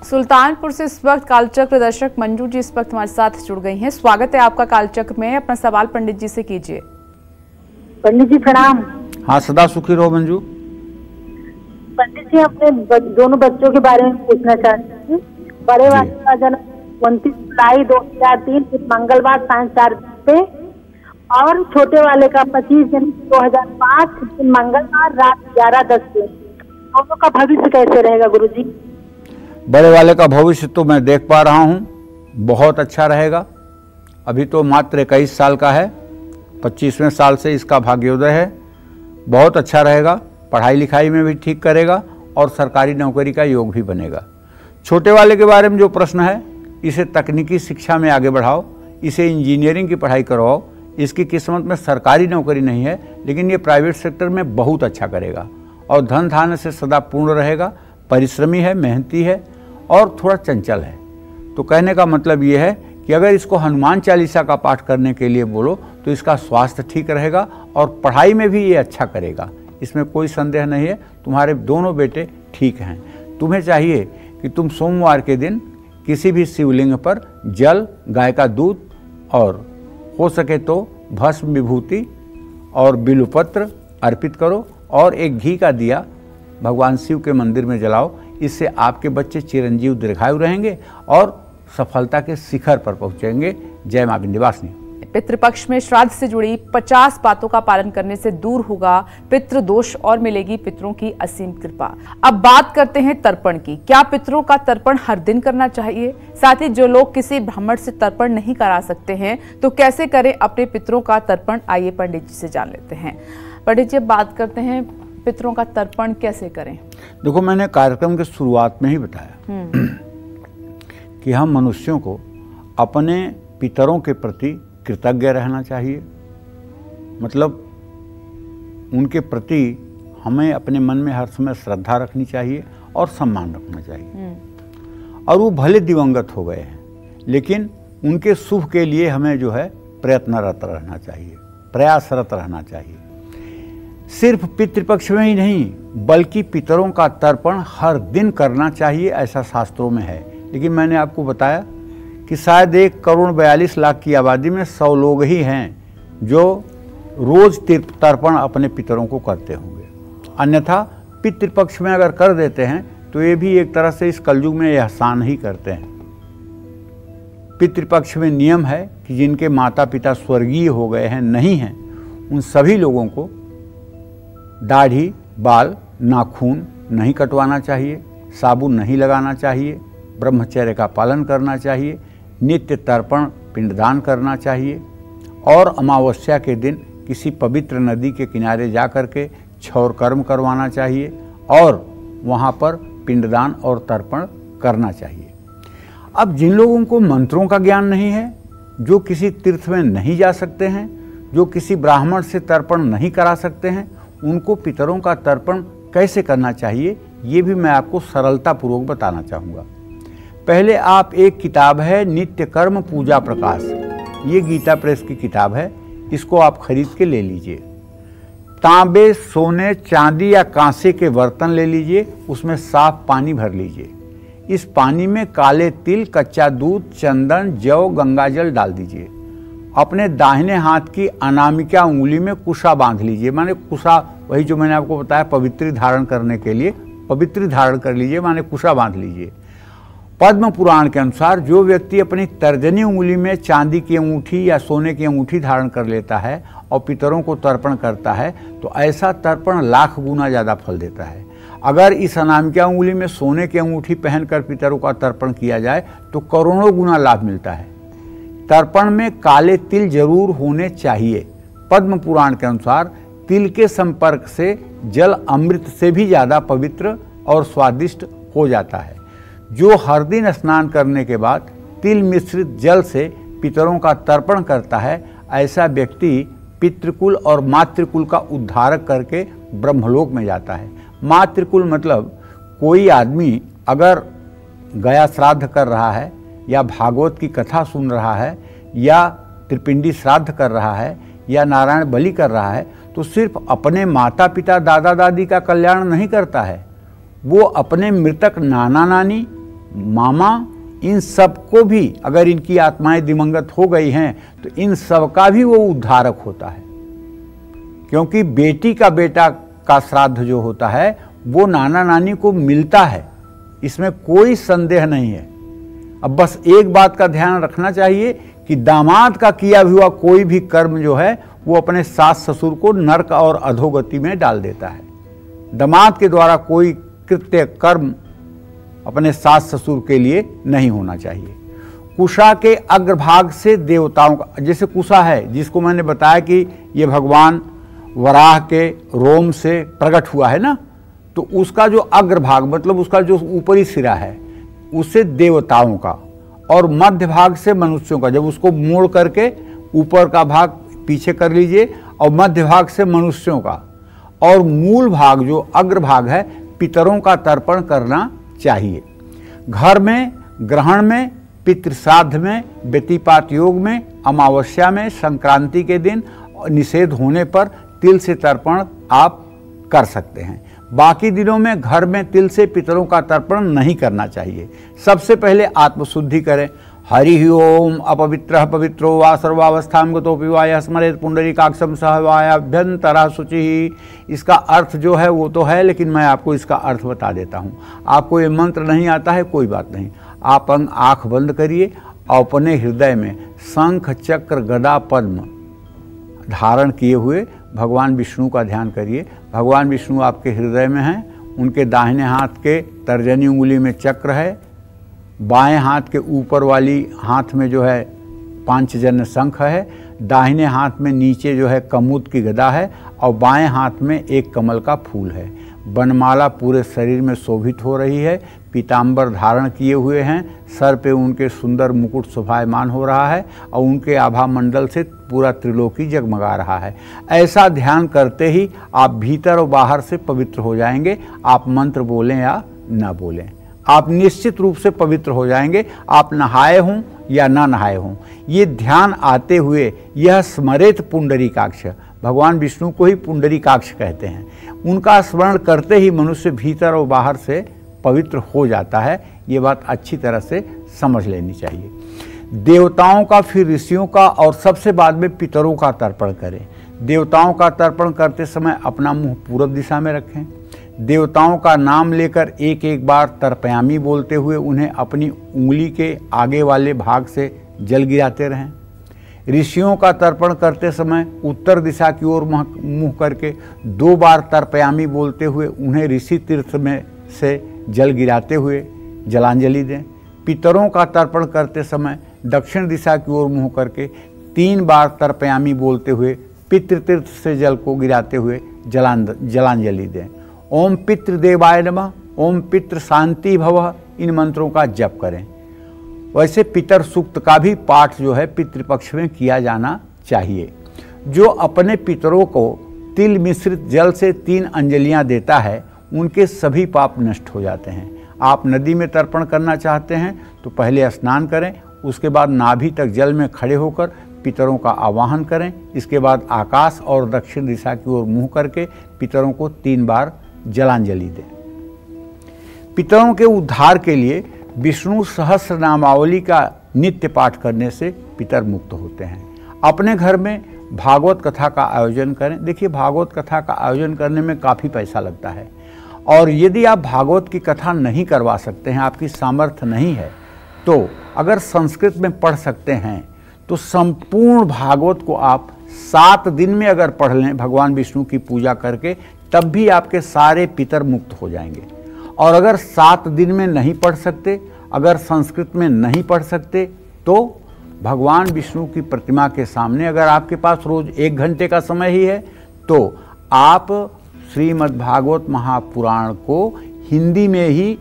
सुल्तानपुर से इस वक्त कालचक्र दर्शक मंजू जी इस वक्त हमारे साथ जुड़ गई हैं। स्वागत है आपका कालचक्र में। अपना सवाल पंडित जी से कीजिए। पंडित जी प्रणाम। हाँ, सदा सुखी रहो मंजू। पंडित जी, अपने दोनों बच्चों के बारे में पूछना चाहती हूँ। बड़े वाले का जन्म 29 जुलाई 2003 मंगलवार सायं 4 पे और छोटे वाले का 25 जनवरी 2005 मंगलवार रात 11:10 पे। दोनों का भविष्य कैसे रहेगा गुरुजी? बड़े वाले का भविष्य तो मैं देख पा रहा हूँ, बहुत अच्छा रहेगा। अभी तो मात्र 21 साल का है, 25वें साल से इसका भाग्योदय है। बहुत अच्छा रहेगा, पढ़ाई लिखाई में भी ठीक करेगा और सरकारी नौकरी का योग भी बनेगा। छोटे वाले के बारे में जो प्रश्न है, इसे तकनीकी शिक्षा में आगे बढ़ाओ, इसे इंजीनियरिंग की पढ़ाई करवाओ। इसकी किस्मत में सरकारी नौकरी नहीं है, लेकिन ये प्राइवेट सेक्टर में बहुत अच्छा करेगा और धन धान्य से सदा पूर्ण रहेगा। परिश्रमी है, मेहनती है और थोड़ा चंचल है। तो कहने का मतलब ये है कि अगर इसको हनुमान चालीसा का पाठ करने के लिए बोलो तो इसका स्वास्थ्य ठीक रहेगा और पढ़ाई में भी ये अच्छा करेगा, इसमें कोई संदेह नहीं है। तुम्हारे दोनों बेटे ठीक हैं। तुम्हें चाहिए कि तुम सोमवार के दिन किसी भी शिवलिंग पर जल, गाय का दूध और हो सके तो भस्म विभूति और बिल्वपत्र अर्पित करो और एक घी का दिया भगवान शिव के मंदिर में जलाओ। इससे आपके बच्चे चिरंजीव दीर्घायु रहेंगे और सफलता के शिखर पर पहुंचेंगे। जय मां विंध्यवासिनी। पितृपक्ष में श्राद्ध से जुड़ी 50 बातों का पालन करने से दूर होगा पितृदोष और मिलेगी पितरों की असीम कृपा। अब बात करते हैं तर्पण की। क्या पितरों का तर्पण हर दिन करना चाहिए? साथ ही जो लोग किसी ब्राह्मण से तर्पण नहीं करा सकते हैं तो कैसे करें अपने पितरों का तर्पण? आइए पंडित जी से जान लेते हैं। पंडित जी, बात करते हैं पितरों का तर्पण कैसे करें। देखो, मैंने कार्यक्रम के शुरुआत में ही बताया कि हम मनुष्यों को अपने पितरों के प्रति कृतज्ञ रहना चाहिए। मतलब उनके प्रति हमें अपने मन में हर समय श्रद्धा रखनी चाहिए और सम्मान रखना चाहिए। और वो भले दिवंगत हो गए हैं, लेकिन उनके शुभ के लिए हमें जो है प्रयत्नरत रहना चाहिए, प्रयासरत रहना चाहिए। सिर्फ पितृपक्ष में ही नहीं, बल्कि पितरों का तर्पण हर दिन करना चाहिए, ऐसा शास्त्रों में है। लेकिन मैंने आपको बताया कि शायद 1,42,00,000 की आबादी में 100 लोग ही हैं जो रोज तर्पण अपने पितरों को करते होंगे। अन्यथा पितृपक्ष में अगर कर देते हैं तो ये भी एक तरह से इस कलयुग में एहसान ही करते हैं। पितृपक्ष में नियम है कि जिनके माता पिता स्वर्गीय हो गए हैं, नहीं हैं, उन सभी लोगों को दाढ़ी, बाल, नाखून नहीं कटवाना चाहिए, साबुन नहीं लगाना चाहिए, ब्रह्मचर्य का पालन करना चाहिए, नित्य तर्पण पिंडदान करना चाहिए और अमावस्या के दिन किसी पवित्र नदी के किनारे जा कर के क्षौर कर्म करवाना चाहिए और वहाँ पर पिंडदान और तर्पण करना चाहिए। अब जिन लोगों को मंत्रों का ज्ञान नहीं है, जो किसी तीर्थ में नहीं जा सकते हैं, जो किसी ब्राह्मण से तर्पण नहीं करा सकते हैं, उनको पितरों का तर्पण कैसे करना चाहिए, ये भी मैं आपको सरलतापूर्वक बताना चाहूँगा। पहले आप एक किताब है नित्य कर्म पूजा प्रकाश, ये गीता प्रेस की किताब है, इसको आप खरीद के ले लीजिए। तांबे, सोने, चांदी या कांसे के बर्तन ले लीजिए, उसमें साफ पानी भर लीजिए। इस पानी में काले तिल, कच्चा दूध, चंदन, जौ, गंगाजल डाल दीजिए। अपने दाहिने हाथ की अनामिका उंगली में कुशा बांध लीजिए। माने कुशा वही जो मैंने आपको बताया पवित्र धारण करने के लिए, पवित्र धारण कर लीजिए, माने कुशा बांध लीजिए। पद्म पुराण के अनुसार जो व्यक्ति अपनी तर्जनी उंगली में चांदी की अंगूठी या सोने की अंगूठी धारण कर लेता है और पितरों को तर्पण करता है तो ऐसा तर्पण लाख गुना ज़्यादा फल देता है। अगर इस अनामिका उंगली में सोने की अंगूठी पहनकर पितरों का तर्पण किया जाए तो करोड़ों गुना लाभ मिलता है। तर्पण में काले तिल जरूर होने चाहिए। पद्म पुराण के अनुसार तिल के संपर्क से जल अमृत से भी ज़्यादा पवित्र और स्वादिष्ट हो जाता है। जो हर दिन स्नान करने के बाद तिल मिश्रित जल से पितरों का तर्पण करता है, ऐसा व्यक्ति पितृकुल और मातृकुल का उद्धारक करके ब्रह्मलोक में जाता है। मातृकुल मतलब कोई आदमी अगर गया श्राद्ध कर रहा है या भागवत की कथा सुन रहा है या त्रिपिंडी श्राद्ध कर रहा है या नारायण बलि कर रहा है तो सिर्फ अपने माता पिता दादा दादी का कल्याण नहीं करता है, वो अपने मृतक नाना नानी, मामा, इन सबको भी, अगर इनकी आत्माएं दिवंगत हो गई हैं तो इन सब का भी वो उद्धारक होता है। क्योंकि बेटी का बेटा का श्राद्ध जो होता है वो नाना नानी को मिलता है, इसमें कोई संदेह नहीं है। अब बस एक बात का ध्यान रखना चाहिए कि दामाद का किया हुआ कोई भी कर्म जो है वो अपने सास ससुर को नरक और अधोगति में डाल देता है। दामाद के द्वारा कोई कृत्य कर्म अपने सास ससुर के लिए नहीं होना चाहिए। कुशा के अग्रभाग से देवताओं का, जैसे कुशा है जिसको मैंने बताया कि ये भगवान वराह के रोम से प्रकट हुआ है ना, तो उसका जो अग्रभाग मतलब उसका जो ऊपरी सिरा है उससे देवताओं का और मध्य भाग से मनुष्यों का, जब उसको मोड़ करके ऊपर का भाग पीछे कर लीजिए और मध्य भाग से मनुष्यों का और मूल भाग जो अग्रभाग है पितरों का तर्पण करना चाहिए। घर में, ग्रहण में, पितृश्राद्ध में, व्यतिपात योग में, अमावस्या में, संक्रांति के दिन निषेध होने पर तिल से तर्पण आप कर सकते हैं। बाकी दिनों में घर में तिल से पितरों का तर्पण नहीं करना चाहिए। सबसे पहले आत्मशुद्धि करें हरि ओम अपवित्रः पवित्रो वा सर्वावस्थां गतोऽपि वा यः स्मरेत् पुंडरीकाक्षं सह वायाभ्यंतरा शुचिः। इसका अर्थ जो है वो तो है, लेकिन मैं आपको इसका अर्थ बता देता हूँ। आपको ये मंत्र नहीं आता है, कोई बात नहीं, आप आँख बंद करिए और अपने हृदय में शंख चक्र गदा पद्म धारण किए हुए भगवान विष्णु का ध्यान करिए। भगवान विष्णु आपके हृदय में हैं, उनके दाहिने हाथ के तर्जनी उंगली में चक्र है, बाएं हाथ के ऊपर वाली हाथ में जो है पांचजन्य शंख है, दाहिने हाथ में नीचे जो है कमुद की गदा है और बाएं हाथ में एक कमल का फूल है। बनमाला पूरे शरीर में शोभित हो रही है, पीताम्बर धारण किए हुए हैं, सर पे उनके सुंदर मुकुट शोभायमान हो रहा है और उनके आभा मंडल से पूरा त्रिलोकी जगमगा रहा है। ऐसा ध्यान करते ही आप भीतर और बाहर से पवित्र हो जाएंगे। आप मंत्र बोलें या ना बोलें, आप निश्चित रूप से पवित्र हो जाएंगे, आप नहाए हों या ना नहाए हों। ये ध्यान आते हुए यह स्मरेत पुंडरीकाक्ष, भगवान विष्णु को ही पुंडरीकाक्ष कहते हैं, उनका स्मरण करते ही मनुष्य भीतर और बाहर से पवित्र हो जाता है। ये बात अच्छी तरह से समझ लेनी चाहिए। देवताओं का, फिर ऋषियों का और सबसे बाद में पितरों का तर्पण करें। देवताओं का तर्पण करते समय अपना मुंह पूरब दिशा में रखें। देवताओं का नाम लेकर एक एक बार तर्पयामी बोलते हुए उन्हें अपनी उंगली के आगे वाले भाग से जल गिराते रहें। ऋषियों का तर्पण करते समय उत्तर दिशा की ओर मुँह करके 2 बार तर्पयामी बोलते हुए उन्हें ऋषि तीर्थ में से जल गिराते हुए जलांजलि दें। पितरों का तर्पण करते समय दक्षिण दिशा की ओर मुँह करके 3 बार तर्पयामी बोलते हुए पितृतीर्थ से जल को गिराते हुए जलांजलि दें। ओम पितृदेवाय नमः, ओम पितृ शांति भवः, इन मंत्रों का जप करें। वैसे पितर सूक्त का भी पाठ जो है पितृपक्ष में किया जाना चाहिए। जो अपने पितरों को तिल मिश्रित जल से 3 अंजलियां देता है उनके सभी पाप नष्ट हो जाते हैं। आप नदी में तर्पण करना चाहते हैं तो पहले स्नान करें, उसके बाद नाभि तक जल में खड़े होकर पितरों का आवाहन करें। इसके बाद आकाश और दक्षिण दिशा की ओर मुँह करके पितरों को 3 बार जलांजलि दें। पितरों के उद्धार के लिए विष्णु सहस्र नामावली का नित्य पाठ करने से पितर मुक्त होते हैं। अपने घर में भागवत कथा का आयोजन करें। देखिए, भागवत कथा का आयोजन करने में काफ़ी पैसा लगता है और यदि आप भागवत की कथा नहीं करवा सकते हैं, आपकी सामर्थ्य नहीं है, तो अगर संस्कृत में पढ़ सकते हैं तो संपूर्ण भागवत को आप 7 दिन में अगर पढ़ लें भगवान विष्णु की पूजा करके, तब भी आपके सारे पितर मुक्त हो जाएंगे। और अगर 7 दिन में नहीं पढ़ सकते, अगर संस्कृत में नहीं पढ़ सकते, तो भगवान विष्णु की प्रतिमा के सामने अगर आपके पास रोज 1 घंटे का समय ही है तो आप श्रीमद् भागवत महापुराण को हिंदी में ही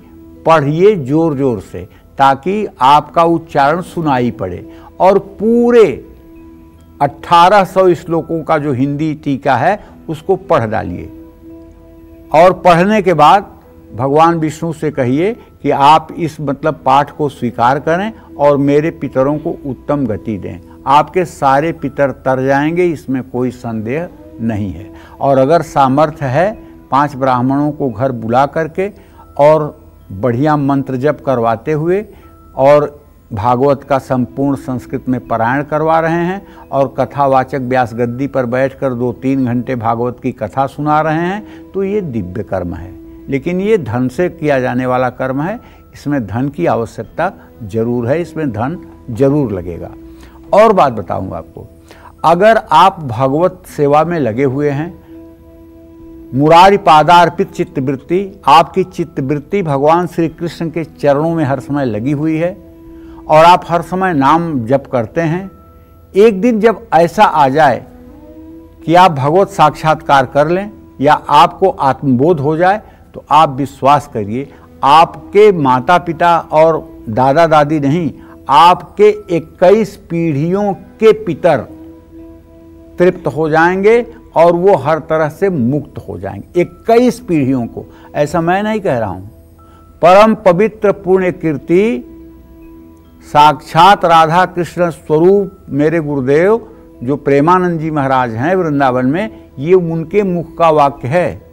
पढ़िए जोर जोर से, ताकि आपका उच्चारण सुनाई पड़े। और पूरे 1800 श्लोकों का जो हिंदी टीका है उसको पढ़ डालिए और पढ़ने के बाद भगवान विष्णु से कहिए कि आप इस पाठ को स्वीकार करें और मेरे पितरों को उत्तम गति दें। आपके सारे पितर तर जाएंगे, इसमें कोई संदेह नहीं है। और अगर सामर्थ्य है 5 ब्राह्मणों को घर बुला करके और बढ़िया मंत्र जप करवाते हुए और भागवत का संपूर्ण संस्कृत में पारायण करवा रहे हैं और कथावाचक व्यास गद्दी पर बैठकर 2-3 घंटे भागवत की कथा सुना रहे हैं, तो ये दिव्य कर्म है। लेकिन ये धन से किया जाने वाला कर्म है, इसमें धन की आवश्यकता जरूर है, इसमें धन जरूर लगेगा। और बात बताऊंगा आपको, अगर आप भगवत सेवा में लगे हुए हैं, मुरारी पादार्पित चित्तवृत्ति, आपकी चित्तवृत्ति भगवान श्री कृष्ण के चरणों में हर समय लगी हुई है और आप हर समय नाम जप करते हैं, एक दिन जब ऐसा आ जाए कि आप भगवत साक्षात्कार कर लें या आपको आत्मबोध हो जाए, तो आप विश्वास करिए, आपके माता पिता और दादा दादी नहीं, आपके 21 पीढ़ियों के पितर तृप्त हो जाएंगे और वो हर तरह से मुक्त हो जाएंगे। 21 पीढ़ियों को, ऐसा मैं नहीं कह रहा हूं। परम पवित्र पुण्य कीर्ति साक्षात राधा कृष्ण स्वरूप मेरे गुरुदेव जो प्रेमानंद जी महाराज हैं वृंदावन में, ये उनके मुख का वाक्य है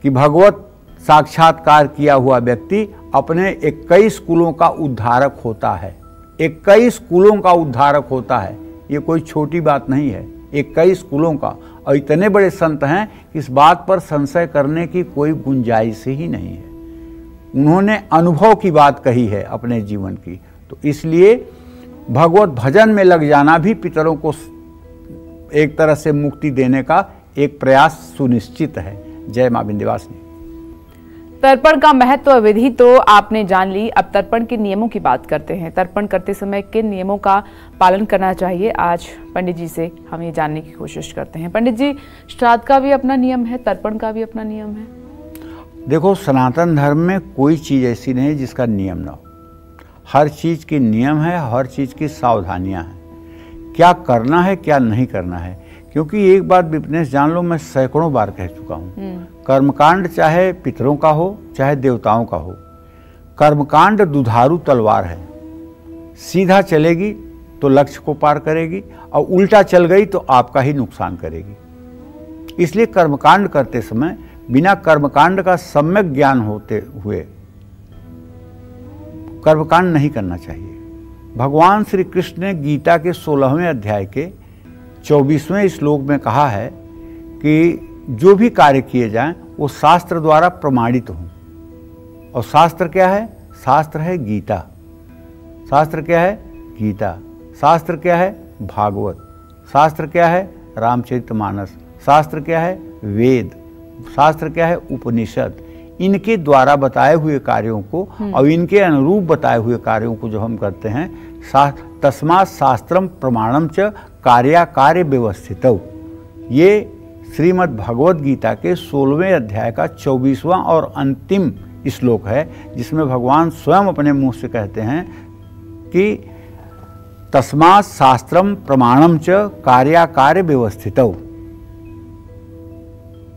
कि भगवत साक्षात्कार किया हुआ व्यक्ति अपने 21 कुलों का उद्धारक होता है। 21 कुलों का उद्धारक होता है, ये कोई छोटी बात नहीं है। 21 कुलों का, और इतने बड़े संत हैं कि इस बात पर संशय करने की कोई गुंजाइश ही नहीं है। उन्होंने अनुभव की बात कही है अपने जीवन की, तो इसलिए भगवत भजन में लग जाना भी पितरों को एक तरह से मुक्ति देने का एक प्रयास सुनिश्चित है। जय मां विंध्यवासिनी। तर्पण का महत्व विधि तो आपने जान ली, अब तर्पण के नियमों की बात करते हैं। तर्पण करते समय किन नियमों का पालन करना चाहिए, आज पंडित जी से हम ये जानने की कोशिश करते हैं। पंडित जी, श्राद्ध का भी अपना नियम है, तर्पण का भी अपना नियम है। देखो, सनातन धर्म में कोई चीज़ ऐसी नहीं जिसका नियम ना हो। हर चीज़ की नियम है, हर चीज़ की सावधानियां हैं, क्या करना है क्या नहीं करना है। क्योंकि एक बात विपनेश जान लो, मैं सैकड़ों बार कह चुका हूँ, कर्मकांड चाहे पितरों का हो चाहे देवताओं का हो, कर्मकांड दुधारू तलवार है। सीधा चलेगी तो लक्ष्य को पार करेगी, और उल्टा चल गई तो आपका ही नुकसान करेगी। इसलिए कर्मकांड करते समय बिना कर्मकांड का सम्यक ज्ञान होते हुए कर्मकांड नहीं करना चाहिए। भगवान श्री कृष्ण ने गीता के 16वें अध्याय के 24वें श्लोक में कहा है कि जो भी कार्य किए जाएं वो शास्त्र द्वारा प्रमाणित हों। और शास्त्र क्या है? शास्त्र है गीता। शास्त्र क्या है? गीता। शास्त्र क्या है? भागवत। शास्त्र क्या है? रामचरितमानस। शास्त्र क्या है? वेद। शास्त्र क्या है? उपनिषद। इनके द्वारा बताए हुए कार्यों को और इनके अनुरूप बताए हुए कार्यों को जो हम करते हैं, तस्मात् शास्त्रम प्रमाणम च कार्याकार्य व्यवस्थितौ, ये श्रीमद् भगवद गीता के 16वें अध्याय का 24वां और अंतिम श्लोक है, जिसमें भगवान स्वयं अपने मुंह से कहते हैं कि तस्मात् शास्त्रम प्रमाणम च कार्याकार्य व्यवस्थितौ,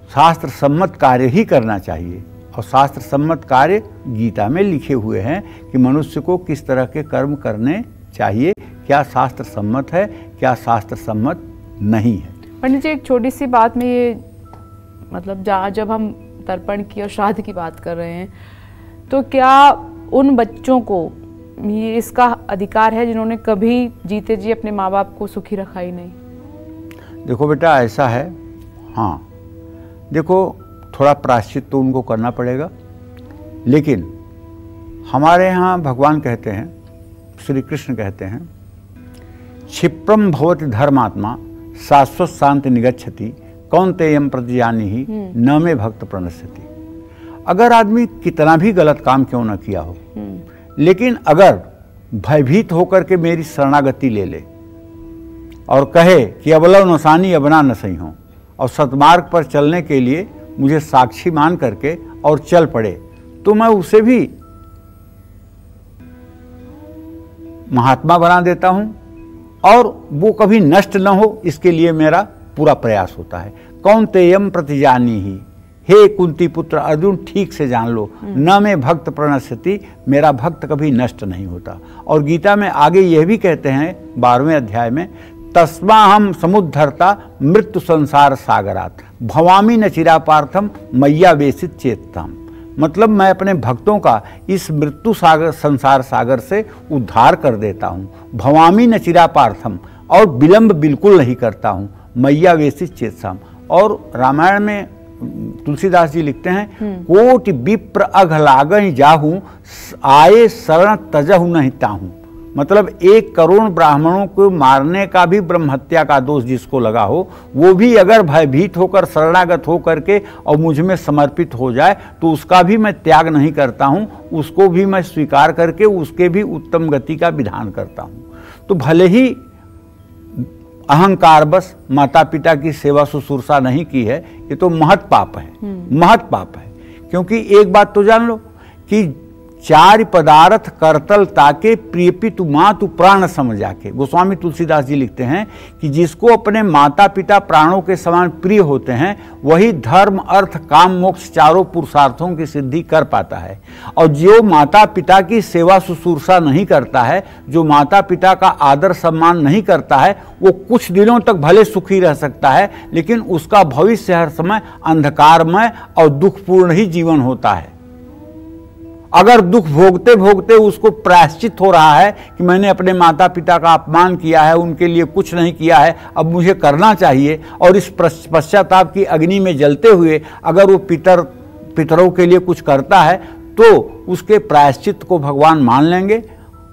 शास्त्र सम्मत कार्य ही करना चाहिए। और शास्त्र सम्मत कार्य गीता में लिखे हुए हैं कि मनुष्य को किस तरह के कर्म करने चाहिए, क्या शास्त्र सम्मत है, क्या शास्त्र सम्मत नहीं है। पंडित जी, एक छोटी सी बात में ये मतलब जब हम तर्पण की और श्राद्ध की बात कर रहे हैं, तो क्या उन बच्चों को ये इसका अधिकार है जिन्होंने कभी जीते जी अपने माँ बाप को सुखी रखा ही नहीं? देखो बेटा, ऐसा है, हाँ, देखो थोड़ा प्रायश्चित तो उनको करना पड़ेगा, लेकिन हमारे यहाँ भगवान कहते हैं, श्री कृष्ण कहते हैं, क्षिप्रम भवति धर्मात्मा शाश्वत शांति निगच्छति कौन्तेयम प्रतिजानीहि न मे भक्त प्रणश्यति। अगर आदमी कितना भी गलत काम क्यों न किया हो, लेकिन अगर भयभीत होकर के मेरी शरणागति ले ले और कहे कि अबलव नसानी अबना न सही हो, और सतमार्ग पर चलने के लिए मुझे साक्षी मान करके और चल पड़े, तो मैं उसे भी महात्मा बना देता हूं, और वो कभी नष्ट न हो इसके लिए मेरा पूरा प्रयास होता है। कौन्तेयम प्रतिजानीहि, हे कुंती पुत्र अर्जुन, ठीक से जान लो, न मैं भक्त प्रणश्यति, मेरा भक्त कभी नष्ट नहीं होता। और गीता में आगे यह भी कहते हैं 12वें अध्याय में, तस्माहम समुद्धरता मृत्यु संसार सागरात भवामी न चिरापार्थम मैया वेशित चेतताम। मतलब मैं अपने भक्तों का इस मृत्यु सागर संसार सागर से उद्धार कर देता हूँ। भवामी न चिरापार्थम, और विलंब बिल्कुल नहीं करता हूँ। मैया वेशित चेतताम। और रामायण में तुलसीदास जी लिखते हैं, कोटि विप्र अघ लागहि जाहू आए शरण तजहु नहीं ताहू। मतलब 1 करोड़ ब्राह्मणों को मारने का भी ब्रह्म हत्या का दोष जिसको लगा हो, वो भी अगर भयभीत होकर शरणागत होकर के और मुझ में समर्पित हो जाए तो उसका भी मैं त्याग नहीं करता हूँ, उसको भी मैं स्वीकार करके उसके भी उत्तम गति का विधान करता हूँ। तो भले ही अहंकार बस माता पिता की सेवा शुश्रूषा नहीं की है, ये तो महत पाप है, महत पाप है। क्योंकि एक बात तो जान लो कि 4 पदार्थ करतल ताके प्रियपि तु मातु प्राण समझा के, गोस्वामी तुलसीदास जी लिखते हैं कि जिसको अपने माता पिता प्राणों के समान प्रिय होते हैं, वही धर्म अर्थ काम मोक्ष चारों पुरुषार्थों की सिद्धि कर पाता है। और जो माता पिता की सेवा शुश्रूषा नहीं करता है, जो माता पिता का आदर सम्मान नहीं करता है, वो कुछ दिनों तक भले सुखी रह सकता है, लेकिन उसका भविष्य हर समय अंधकारमय और दुखपूर्ण ही जीवन होता है। अगर दुख भोगते भोगते उसको प्रायश्चित हो रहा है कि मैंने अपने माता पिता का अपमान किया है, उनके लिए कुछ नहीं किया है, अब मुझे करना चाहिए, और इस पश्चाताप की अग्नि में जलते हुए अगर वो पितरों के लिए कुछ करता है तो उसके प्रायश्चित को भगवान मान लेंगे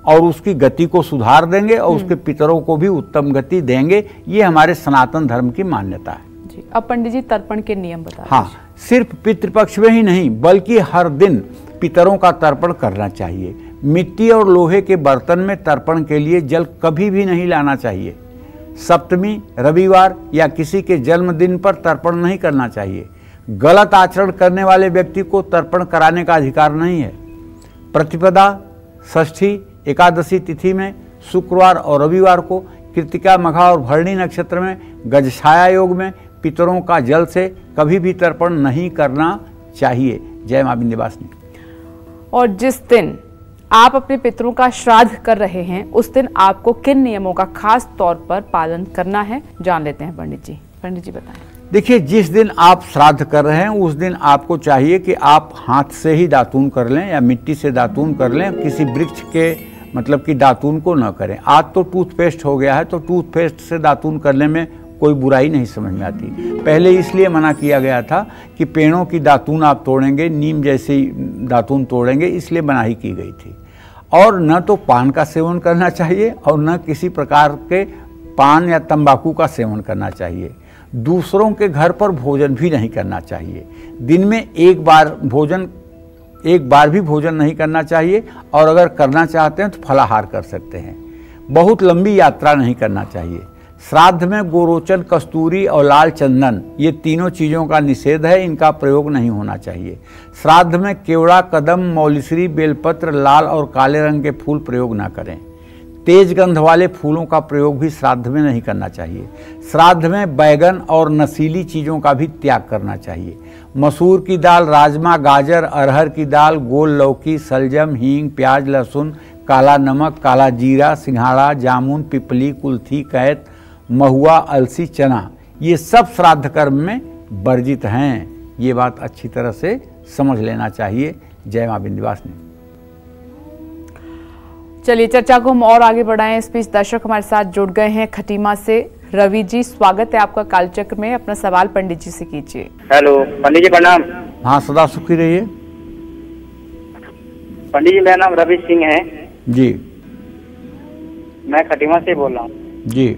और उसकी गति को सुधार देंगे और उसके पितरों को भी उत्तम गति देंगे। ये हमारे सनातन धर्म की मान्यता है जी। अब पंडित जी तर्पण के नियम बता दीजिए। हाँ, सिर्फ पितृपक्ष में ही नहीं बल्कि हर दिन पितरों का तर्पण करना चाहिए। मिट्टी और लोहे के बर्तन में तर्पण के लिए जल कभी भी नहीं लाना चाहिए। सप्तमी, रविवार या किसी के जन्मदिन पर तर्पण नहीं करना चाहिए। गलत आचरण करने वाले व्यक्ति को तर्पण कराने का अधिकार नहीं है। प्रतिपदा, षष्ठी, एकादशी तिथि में शुक्रवार और रविवार को, कृतिका, मघा और भरणी नक्षत्र में, गजछाया योग में पितरों का जल से कभी भी तर्पण नहीं करना चाहिए। जय मां विंध्यवासिनी। और जिस दिन आप अपने पितरों का श्राद्ध कर रहे हैं उस दिन आपको किन नियमों का खास तौर पर पालन करना है, जान लेते हैं पंडित जी। पंडित जी बताएं। देखिए, जिस दिन आप श्राद्ध कर रहे हैं उस दिन आपको चाहिए कि आप हाथ से ही दातून कर लें या मिट्टी से दातून कर लें, किसी वृक्ष के मतलब कि दातून को न करें। आज तो टूथपेस्ट हो गया है तो टूथपेस्ट से दातून करने में कोई बुराई नहीं समझ में आती। पहले इसलिए मना किया गया था कि पेड़ों की दातून आप तोड़ेंगे, नीम जैसी दातून तोड़ेंगे, इसलिए मनाही की गई थी। और न तो पान का सेवन करना चाहिए और न किसी प्रकार के पान या तंबाकू का सेवन करना चाहिए। दूसरों के घर पर भोजन भी नहीं करना चाहिए। दिन में एक बार भी भोजन नहीं करना चाहिए, और अगर करना चाहते हैं तो फलाहार कर सकते हैं। बहुत लंबी यात्रा नहीं करना चाहिए। श्राद्ध में गोरोचन, कस्तूरी और लाल चंदन, ये तीनों चीज़ों का निषेध है, इनका प्रयोग नहीं होना चाहिए। श्राद्ध में केवड़ा, कदम, मौलिश्री, बेलपत्र, लाल और काले रंग के फूल प्रयोग ना करें। तेज गंध वाले फूलों का प्रयोग भी श्राद्ध में नहीं करना चाहिए। श्राद्ध में बैगन और नशीली चीज़ों का भी त्याग करना चाहिए। मसूर की दाल, राजमा, गाजर, अरहर की दाल, गोल लौकी, सलजम, हींग, प्याज, लहसुन, काला नमक, काला जीरा, सिंघाड़ा, जामुन, पिपली, कुल्थी, कैत, महुआ, अलसी, चना, ये सब श्राद्ध कर्म में वर्जित हैं। ये बात अच्छी तरह से समझ लेना चाहिए। जय मां विंध्यवासिनी। चलिए चर्चा को हम और आगे बढ़ाएं। इस बीच दर्शक हमारे साथ जुड़ गए हैं खटीमा से। रवि जी, स्वागत है आपका कालचक्र में। अपना सवाल पंडित जी से कीजिए। हेलो पंडित जी, प्रणाम। हाँ, सदा सुखी रहिए। पंडित जी, मेरा नाम रवि सिंह है जी। मैं खटीमा से बोल रहा हूँ जी।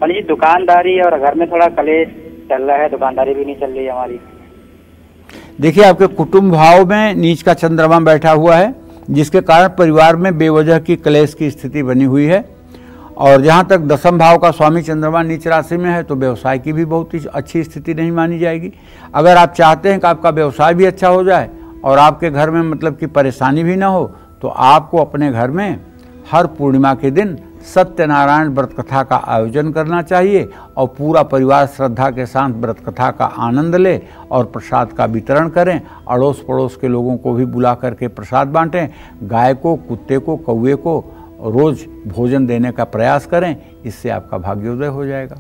पंडित जी, दुकानदारी और घर में थोड़ा कलेश चल रहा है, दुकानदारी भी नहीं चल रही है हमारी। देखिए, आपके कुटुंब भाव में नीच का चंद्रमा बैठा हुआ है, जिसके कारण परिवार में बेवजह की क्लेश की स्थिति बनी हुई है। और जहाँ तक दसम भाव का स्वामी चंद्रमा नीच राशि में है तो व्यवसाय की भी बहुत ही अच्छी स्थिति नहीं मानी जाएगी। अगर आप चाहते हैं कि आपका व्यवसाय भी अच्छा हो जाए और आपके घर में मतलब कि परेशानी भी ना हो, तो आपको अपने घर में हर पूर्णिमा के दिन सत्यनारायण व्रत कथा का आयोजन करना चाहिए और पूरा परिवार श्रद्धा के साथ व्रत कथा का आनंद ले और प्रसाद का वितरण करें। अड़ोस पड़ोस के लोगों को भी बुला करके प्रसाद बांटें। गाय को, कुत्ते को, कौवे को रोज भोजन देने का प्रयास करें। इससे आपका भाग्योदय हो जाएगा।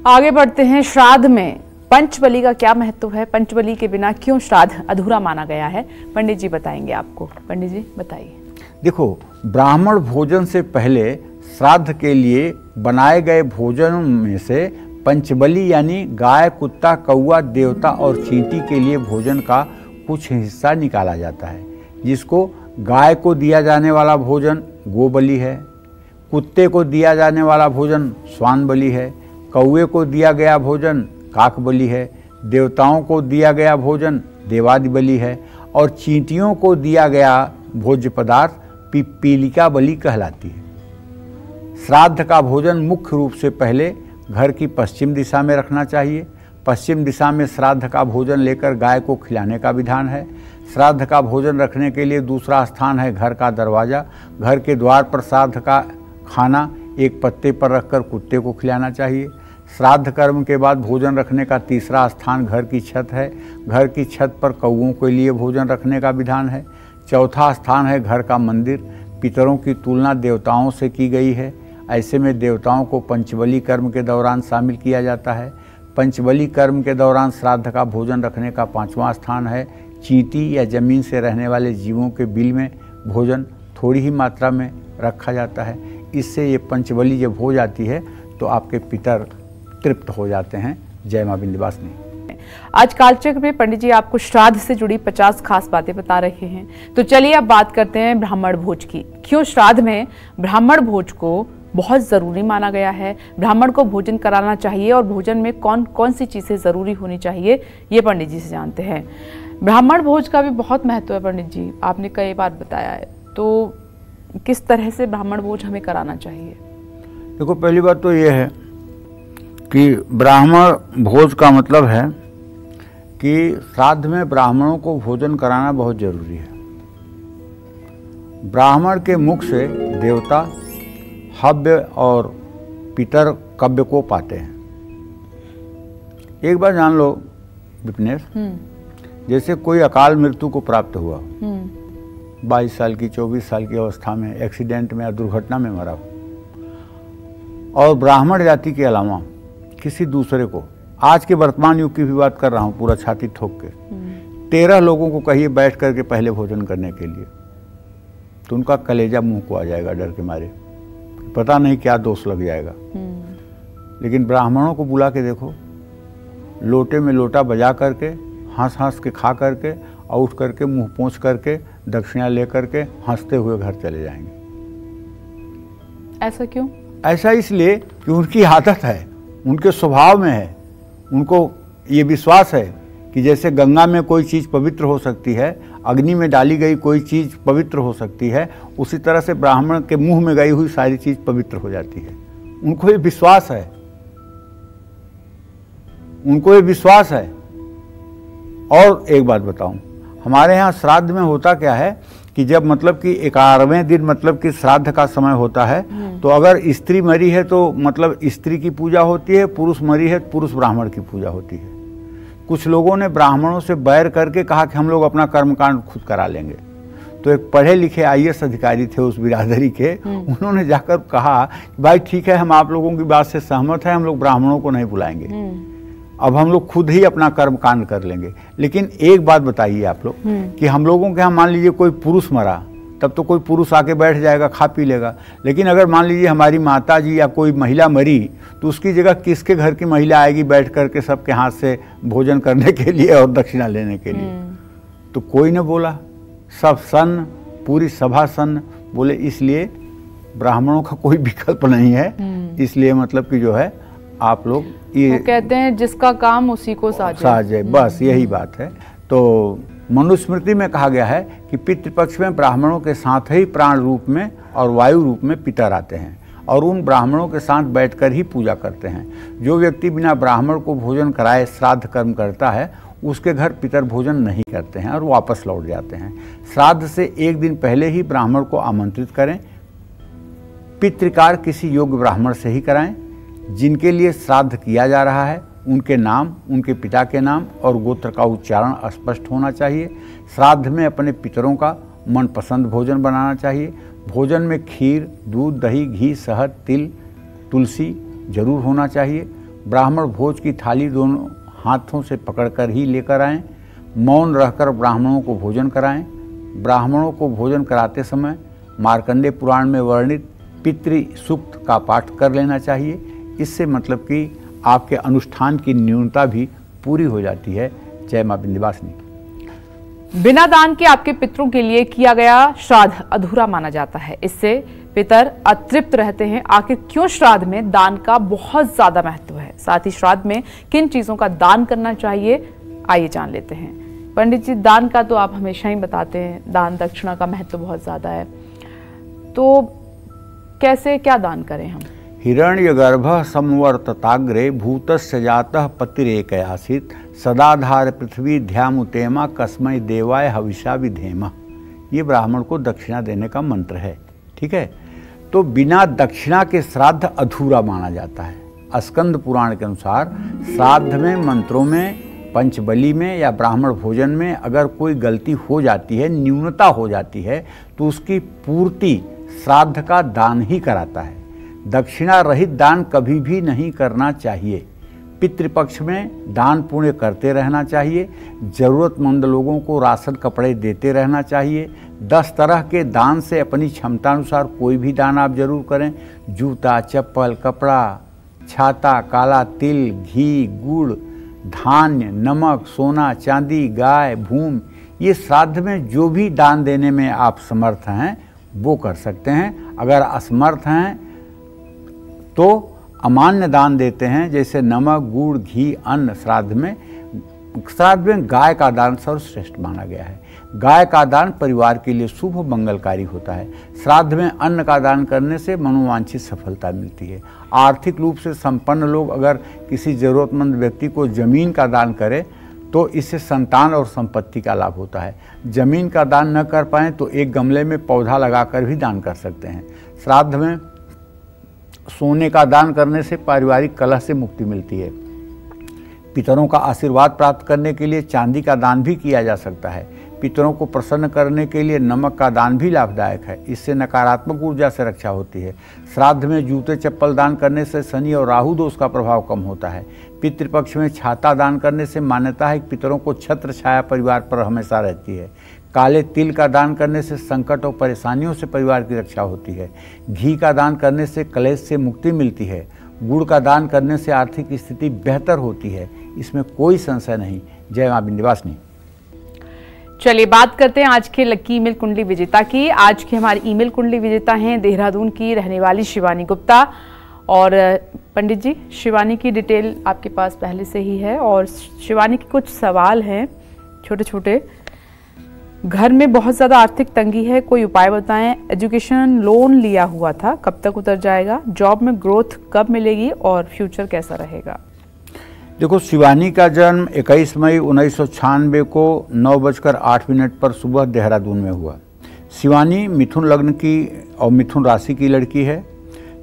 आगे बढ़ते हैं। श्राद्ध में पंचबली का क्या महत्व है? पंचबली के बिना क्यों श्राद्ध अधूरा माना गया है? पंडित जी बताएंगे आपको। पंडित जी बताइए। देखो, ब्राह्मण भोजन से पहले श्राद्ध के लिए बनाए गए भोजन में से पंचबली यानी गाय, कुत्ता, कौवा, देवता और चींटी के लिए भोजन का कुछ हिस्सा निकाला जाता है, जिसको गाय को दिया जाने वाला भोजन गोबली है, कुत्ते को दिया जाने वाला भोजन स्वान बलि है, कौवे को दिया गया भोजन काक बलि है, देवताओं को दिया गया भोजन देवादि बलि है और चींटियों को दिया गया भोज्य पदार्थ पीलिका बलि कहलाती है। श्राद्ध का भोजन मुख्य रूप से पहले घर की पश्चिम दिशा में रखना चाहिए। पश्चिम दिशा में श्राद्ध का भोजन लेकर गाय को खिलाने का विधान है। श्राद्ध का भोजन रखने के लिए दूसरा स्थान है घर का दरवाज़ा। घर के द्वार पर श्राद्ध का खाना एक पत्ते पर रखकर कुत्ते को खिलाना चाहिए। श्राद्ध कर्म के बाद भोजन रखने का तीसरा स्थान घर की छत है। घर की छत पर कौवों के लिए भोजन रखने का विधान है। चौथा स्थान है घर का मंदिर। पितरों की तुलना देवताओं से की गई है। ऐसे में देवताओं को पंचबली कर्म के दौरान शामिल किया जाता है। पंचबली कर्म के दौरान श्राद्ध का भोजन रखने का 5वां स्थान है। चींटी या जमीन से रहने वाले जीवों के बिल में भोजन थोड़ी ही मात्रा में रखा जाता है। इससे ये पंचबली जब हो जाती है तो आपके पितर तृप्त हो जाते हैं। जय मां विंध्यवासिनी। आज कालचक्र में पंडित जी आपको श्राद्ध से जुड़ी 50 खास बातें बता रहे हैं। तो चलिए अब बात करते हैं ब्राह्मण भोज की। क्यों श्राद्ध में ब्राह्मण भोज को बहुत जरूरी माना गया है, ब्राह्मण को भोजन कराना चाहिए और भोजन में कौन कौन सी चीजें जरूरी होनी चाहिए, ये पंडित जी से जानते हैं। ब्राह्मण भोज का भी बहुत महत्व है पंडित जी, आपने कई बार बताया है। तो किस तरह से ब्राह्मण भोज हमें कराना चाहिए? देखो, पहली बात तो ये है कि ब्राह्मण भोज का मतलब है कि श्राद्ध में ब्राह्मणों को भोजन कराना बहुत जरूरी है। ब्राह्मण के मुख से देवता हव्य और पितर कव्य को पाते हैं। एक बार जान लो विपनेश, जैसे कोई अकाल मृत्यु को प्राप्त हुआ, 22 साल की 24 साल की अवस्था में एक्सीडेंट में या दुर्घटना में मरा, और ब्राह्मण जाति के अलावा किसी दूसरे को, आज के वर्तमान युग की भी बात कर रहा हूँ पूरा छाती ठोक के, 13 लोगों को कहिए बैठ करके पहले भोजन करने के लिए, तो उनका कलेजा मुंह को आ जाएगा डर के मारे, पता नहीं क्या दोष लग जाएगा। लेकिन ब्राह्मणों को बुला के देखो, लोटे में लोटा बजा करके हंस हंस के खा करके और उठ करके मुंह पोंछ करके दक्षिणा ले करके हंसते हुए घर चले जाएंगे। ऐसा क्यों? ऐसा इसलिए कि उनकी आदत है, उनके स्वभाव में है। उनको ये विश्वास है कि जैसे गंगा में कोई चीज़ पवित्र हो सकती है, अग्नि में डाली गई कोई चीज़ पवित्र हो सकती है, उसी तरह से ब्राह्मण के मुंह में गई हुई सारी चीज़ पवित्र हो जाती है। उनको ये विश्वास है, उनको ये विश्वास है। और एक बात बताऊं, हमारे यहाँ श्राद्ध में होता क्या है कि जब मतलब कि 11वें दिन मतलब कि श्राद्ध का समय होता है, तो अगर स्त्री मरी है तो मतलब स्त्री की पूजा होती है, पुरुष मरी है तो पुरुष ब्राह्मण की पूजा होती है। कुछ लोगों ने ब्राह्मणों से बैर करके कहा कि हम लोग अपना कर्मकांड खुद करा लेंगे। तो एक पढ़े लिखे IAS अधिकारी थे उस बिरादरी के, उन्होंने जाकर कहा कि भाई ठीक है, हम आप लोगों की बात से सहमत हैं, हम लोग ब्राह्मणों को नहीं बुलाएंगे, अब हम लोग खुद ही अपना कर्म कांड कर लेंगे। लेकिन एक बात बताइए आप लोग कि हम लोगों के यहाँ मान लीजिए कोई पुरुष मरा, तब तो कोई पुरुष आके बैठ जाएगा, खा पी लेगा। लेकिन अगर मान लीजिए हमारी माता जी या कोई महिला मरी, तो उसकी जगह किसके घर की महिला आएगी बैठ करके सबके हाथ से भोजन करने के लिए और दक्षिणा लेने के लिए? तो कोई न बोला, सब सन्न, पूरी सभा सन्न बोले। इसलिए ब्राह्मणों का कोई विकल्प नहीं है। इसलिए मतलब कि जो है आप लोग ये कहते हैं जिसका काम उसी को साजे, बस यही बात है। तो मनुस्मृति में कहा गया है कि पितृपक्ष में ब्राह्मणों के साथ ही प्राण रूप में और वायु रूप में पितर आते हैं और उन ब्राह्मणों के साथ बैठकर ही पूजा करते हैं। जो व्यक्ति बिना ब्राह्मण को भोजन कराए श्राद्ध कर्म करता है, उसके घर पितर भोजन नहीं करते हैं और वापस लौट जाते हैं। श्राद्ध से एक दिन पहले ही ब्राह्मण को आमंत्रित करें। पितृकार किसी योग्य ब्राह्मण से ही कराएं। जिनके लिए श्राद्ध किया जा रहा है उनके नाम, उनके पिता के नाम और गोत्र का उच्चारण स्पष्ट होना चाहिए। श्राद्ध में अपने पितरों का मनपसंद भोजन बनाना चाहिए। भोजन में खीर, दूध, दही, घी, शहद, तिल, तुलसी जरूर होना चाहिए। ब्राह्मण भोज की थाली दोनों हाथों से पकड़कर ही लेकर आएं। मौन रहकर ब्राह्मणों को भोजन कराएं। ब्राह्मणों को भोजन कराते समय मार्कंडेय पुराण में वर्णित पितृ सूक्त का पाठ कर लेना चाहिए। इससे मतलब कि आपके अनुष्ठान की न्यूनता भी पूरी हो जाती है। जय मां विंध्यवासिनी। बिना दान के आपके पितरों के लिए किया गया श्राद्ध अधूरा माना जाता है। इससे पितर अतृप्त रहते हैं। आखिर क्यों श्राद्ध में दान का बहुत ज्यादा महत्व है, साथ ही श्राद्ध में किन चीजों का दान करना चाहिए, आइए जान लेते हैं। पंडित जी, दान का तो आप हमेशा ही बताते हैं, दान दक्षिणा का महत्व बहुत ज्यादा है, तो कैसे क्या दान करें हम? हिरण्यगर्भ संवर्तताग्रे भूतस्य जातः पतिरेक आसीत सदाधार पृथ्वी ध्यामुतेमा कस्मै देवाय हविषा विधेमा। ये ब्राह्मण को दक्षिणा देने का मंत्र है। ठीक है, तो बिना दक्षिणा के श्राद्ध अधूरा माना जाता है। स्कंद पुराण के अनुसार श्राद्ध में, मंत्रों में, पंचबली में या ब्राह्मण भोजन में अगर कोई गलती हो जाती है, न्यूनता हो जाती है, तो उसकी पूर्ति श्राद्ध का दान ही कराता है। दक्षिणा रहित दान कभी भी नहीं करना चाहिए। पितृपक्ष में दान पुण्य करते रहना चाहिए। ज़रूरतमंद लोगों को राशन कपड़े देते रहना चाहिए। 10 तरह के दान से अपनी क्षमता अनुसार कोई भी दान आप जरूर करें। जूता, चप्पल, कपड़ा, छाता, काला तिल, घी, गुड़, धान्य, नमक, सोना, चांदी, गाय, भूमि, ये श्राद्ध में जो भी दान देने में आप समर्थ हैं वो कर सकते हैं। अगर असमर्थ हैं तो अमान्य दान देते हैं, जैसे नमक, गुड़, घी, अन्न। श्राद्ध में गाय का दान सर्वश्रेष्ठ माना गया है। गाय का दान परिवार के लिए शुभ मंगलकारी होता है। श्राद्ध में अन्न का दान करने से मनोवांछित सफलता मिलती है। आर्थिक रूप से संपन्न लोग अगर किसी ज़रूरतमंद व्यक्ति को ज़मीन का दान करें तो इससे संतान और संपत्ति का लाभ होता है। ज़मीन का दान न कर पाएँ तो एक गमले में पौधा लगाकर भी दान कर सकते हैं। श्राद्ध में सोने का दान करने से पारिवारिक कलह से मुक्ति मिलती है। पितरों का आशीर्वाद प्राप्त करने के लिए चांदी का दान भी किया जा सकता है। पितरों को प्रसन्न करने के लिए नमक का दान भी लाभदायक है। इससे नकारात्मक ऊर्जा से रक्षा होती है। श्राद्ध में जूते चप्पल दान करने से शनि और राहु दोष का प्रभाव कम होता है। पितृपक्ष में छाता दान करने से मान्यता है कि पितरों को छत्र छाया परिवार पर हमेशा रहती है। काले तिल का दान करने से संकट और परेशानियों से परिवार की रक्षा होती है। घी का दान करने से कलेश से मुक्ति मिलती है। गुड़ का दान करने से आर्थिक स्थिति बेहतर होती है, इसमें कोई संशय नहीं। जय मां विंध्यवासिनी। चलिए बात करते हैं आज के लकी ईमेल कुंडली विजेता की। आज की हमारी ईमेल कुंडली विजेता हैं देहरादून की रहने वाली शिवानी गुप्ता। और पंडित जी, शिवानी की डिटेल आपके पास पहले से ही है और शिवानी के कुछ सवाल हैं छोटे छोटे। घर में बहुत ज़्यादा आर्थिक तंगी है, कोई उपाय बताएं। एजुकेशन लोन लिया हुआ था, कब तक उतर जाएगा। जॉब में ग्रोथ कब मिलेगी और फ्यूचर कैसा रहेगा। देखो, शिवानी का जन्म 21 मई 1996 को 9:08 पर सुबह देहरादून में हुआ। शिवानी मिथुन लग्न की और मिथुन राशि की लड़की है।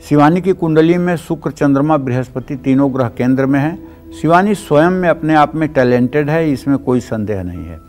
शिवानी की कुंडली में शुक्र, चंद्रमा, बृहस्पति तीनों ग्रह केंद्र में हैं। शिवानी स्वयं में अपने आप में टैलेंटेड है, इसमें कोई संदेह नहीं है।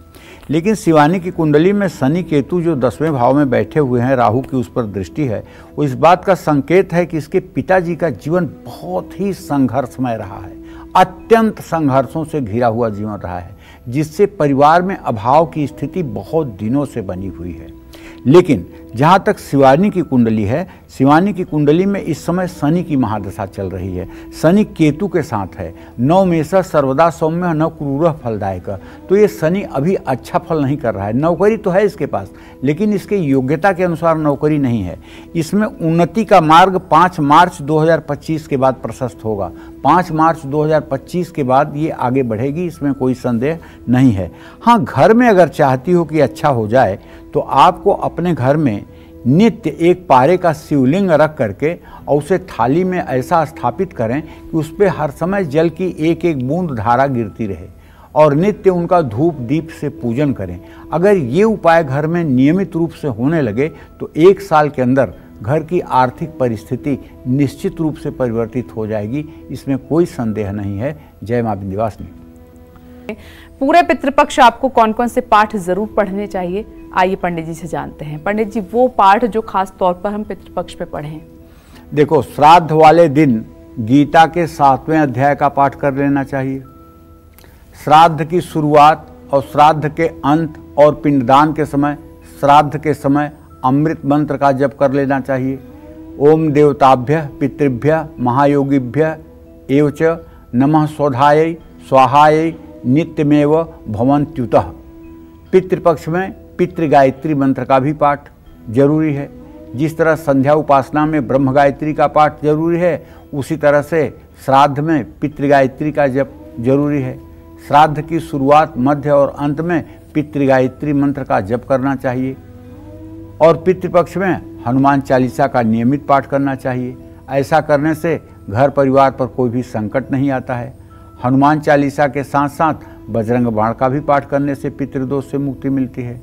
लेकिन शिवानी की कुंडली में शनि केतु जो 10वें भाव में बैठे हुए हैं, राहु की उस पर दृष्टि है, वो इस बात का संकेत है कि इसके पिताजी का जीवन बहुत ही संघर्षमय रहा है। अत्यंत संघर्षों से घिरा हुआ जीवन रहा है, जिससे परिवार में अभाव की स्थिति बहुत दिनों से बनी हुई है। लेकिन जहाँ तक शिवानी की कुंडली है, शिवानी की कुंडली में इस समय शनि की महादशा चल रही है। शनि केतु के साथ है। नवमेषः सर्वदा सौम्य न क्रूरः फलदायक। तो ये शनि अभी अच्छा फल नहीं कर रहा है। नौकरी तो है इसके पास, लेकिन इसके योग्यता के अनुसार नौकरी नहीं है। इसमें उन्नति का मार्ग 5 मार्च 2025 के बाद प्रशस्त होगा। 5 मार्च 2025 के बाद ये आगे बढ़ेगी, इसमें कोई संदेह नहीं है। हाँ, घर में अगर चाहती हो कि अच्छा हो जाए तो आपको अपने घर में नित्य एक पारे का शिवलिंग रख करके और उसे थाली में ऐसा स्थापित करें कि उस पर हर समय जल की एक एक बूंद धारा गिरती रहे और नित्य उनका धूप दीप से पूजन करें। अगर ये उपाय घर में नियमित रूप से होने लगे तो 1 साल के अंदर घर की आर्थिक परिस्थिति निश्चित रूप से परिवर्तित हो जाएगी, इसमें कोई संदेह नहीं है। जय मां विंध्यवासिनी। पूरे पितृपक्ष आपको कौन कौन से पाठ जरूर पढ़ने चाहिए, आइए पंडित जी से जानते हैं। पंडित जी, वो पाठ जो खास तौर पर हम पितृपक्ष पे पढ़ें। देखो, श्राद्ध वाले दिन गीता के 7वें अध्याय का पाठ कर लेना चाहिए। श्राद्ध की शुरुआत और श्राद्ध के अंत और पिंडदान के समय, श्राद्ध के समय अमृत मंत्र का जप कर लेना चाहिए। ओम देवताभ्य पितृभ्य महायोगिभ्य एवच नमः स्वधायै स्वाहायै नित्यमेव भवन्त्युतः। पितृपक्ष में पितृ गायत्री मंत्र का भी पाठ जरूरी है। जिस तरह संध्या उपासना में ब्रह्म गायत्री का पाठ जरूरी है, उसी तरह से श्राद्ध में पितृ गायत्री का जप जरूरी है। श्राद्ध की शुरुआत, मध्य और अंत में पितृ गायत्री मंत्र का जप करना चाहिए। और पितृपक्ष में हनुमान चालीसा का नियमित पाठ करना चाहिए। ऐसा करने से घर परिवार पर कोई भी संकट नहीं आता है। हनुमान चालीसा के साथ साथ बजरंग बाण का भी पाठ करने से पितृदोष से मुक्ति मिलती है।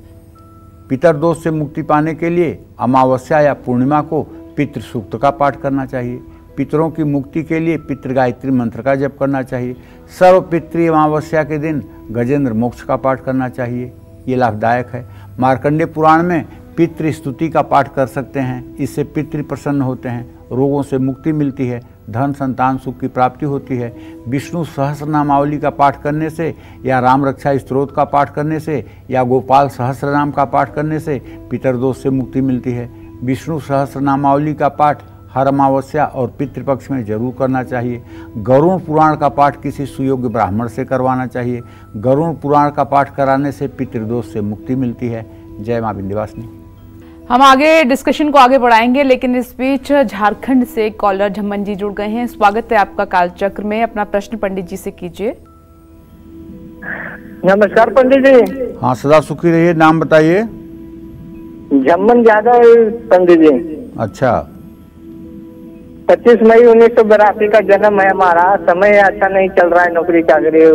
पितृदोष से मुक्ति पाने के लिए अमावस्या या पूर्णिमा को पितृ सूक्त का पाठ करना चाहिए। पितरों की मुक्ति के लिए पितृ गायत्री मंत्र का जप करना चाहिए। सर्व पितृ अमावस्या के दिन गजेंद्र मोक्ष का पाठ करना चाहिए, ये लाभदायक है। मार्कंडेय पुराण में पितृ स्तुति का पाठ कर सकते हैं, इससे पितृ प्रसन्न होते हैं, रोगों से मुक्ति मिलती है, धन संतान सुख की प्राप्ति होती है। विष्णु सहस्रनामावली का पाठ करने से या राम रक्षा स्तोत्र का पाठ करने से या गोपाल सहस्रनाम का पाठ करने से पितरदोष से मुक्ति मिलती है। विष्णु सहस्रनामावली का पाठ हर अमावस्या और पितृपक्ष में जरूर करना चाहिए। गरुड़ पुराण का पाठ किसी सुयोग्य ब्राह्मण से करवाना चाहिए। गरुड़ पुराण का पाठ कराने से पितृदोष से मुक्ति मिलती है। जय मां विंध्यवासिनी। हम आगे डिस्कशन को आगे बढ़ाएंगे, लेकिन इस बीच झारखंड से कॉलर झम्मन जी जुड़ गए हैं। स्वागत है आपका कालचक्र में। अपना प्रश्न पंडित जी से कीजिए। नमस्कार पंडित जी। हाँ, सदा सुखी रहिए। नाम बताइए। झम्मन यादव पंडित जी। अच्छा, 25 मई 1982 का जन्म है हमारा। समय अच्छा नहीं चल रहा है, नौकरी चाकरी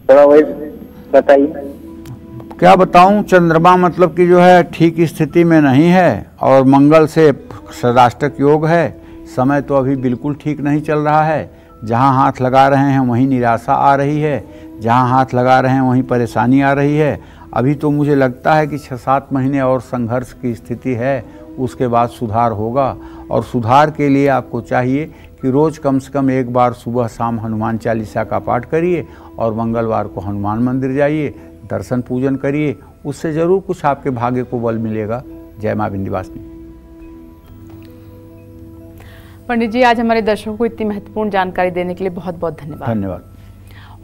थोड़ा वही बताइए। क्या बताऊं, चंद्रमा मतलब कि जो है ठीक स्थिति में नहीं है और मंगल से सदाष्टक योग है। समय तो अभी बिल्कुल ठीक नहीं चल रहा है। जहां हाथ लगा रहे हैं वहीं निराशा आ रही है, जहां हाथ लगा रहे हैं वहीं परेशानी आ रही है। अभी तो मुझे लगता है कि 6-7 महीने और संघर्ष की स्थिति है, उसके बाद सुधार होगा। और सुधार के लिए आपको चाहिए कि रोज़ कम से कम एक बार सुबह शाम हनुमान चालीसा का पाठ करिए और मंगलवार को हनुमान मंदिर जाइए, दर्शन पूजन करिए। उससे ज़रूर कुछ आपके भाग्य को बल मिलेगा। जय मां विंध्यवासिनी। पंडित जी, आज हमारे दर्शकों को इतनी महत्वपूर्ण जानकारी देने के लिए बहुत बहुत धन्यवाद। धन्यवाद।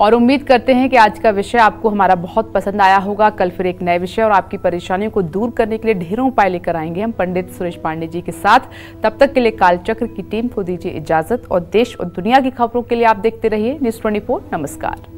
और उम्मीद करते हैं कि आज का विषय आपको हमारा बहुत पसंद आया होगा। कल फिर एक नए विषय और आपकी परेशानियों को दूर करने के लिए ढेरों उपाय लेकर आएंगे हम पंडित सुरेश पांडे जी के साथ। तब तक के लिए कालचक्र की टीम को दीजिए इजाजत और देश और दुनिया की खबरों के लिए आप देखते रहिए न्यूज़ 24। नमस्कार।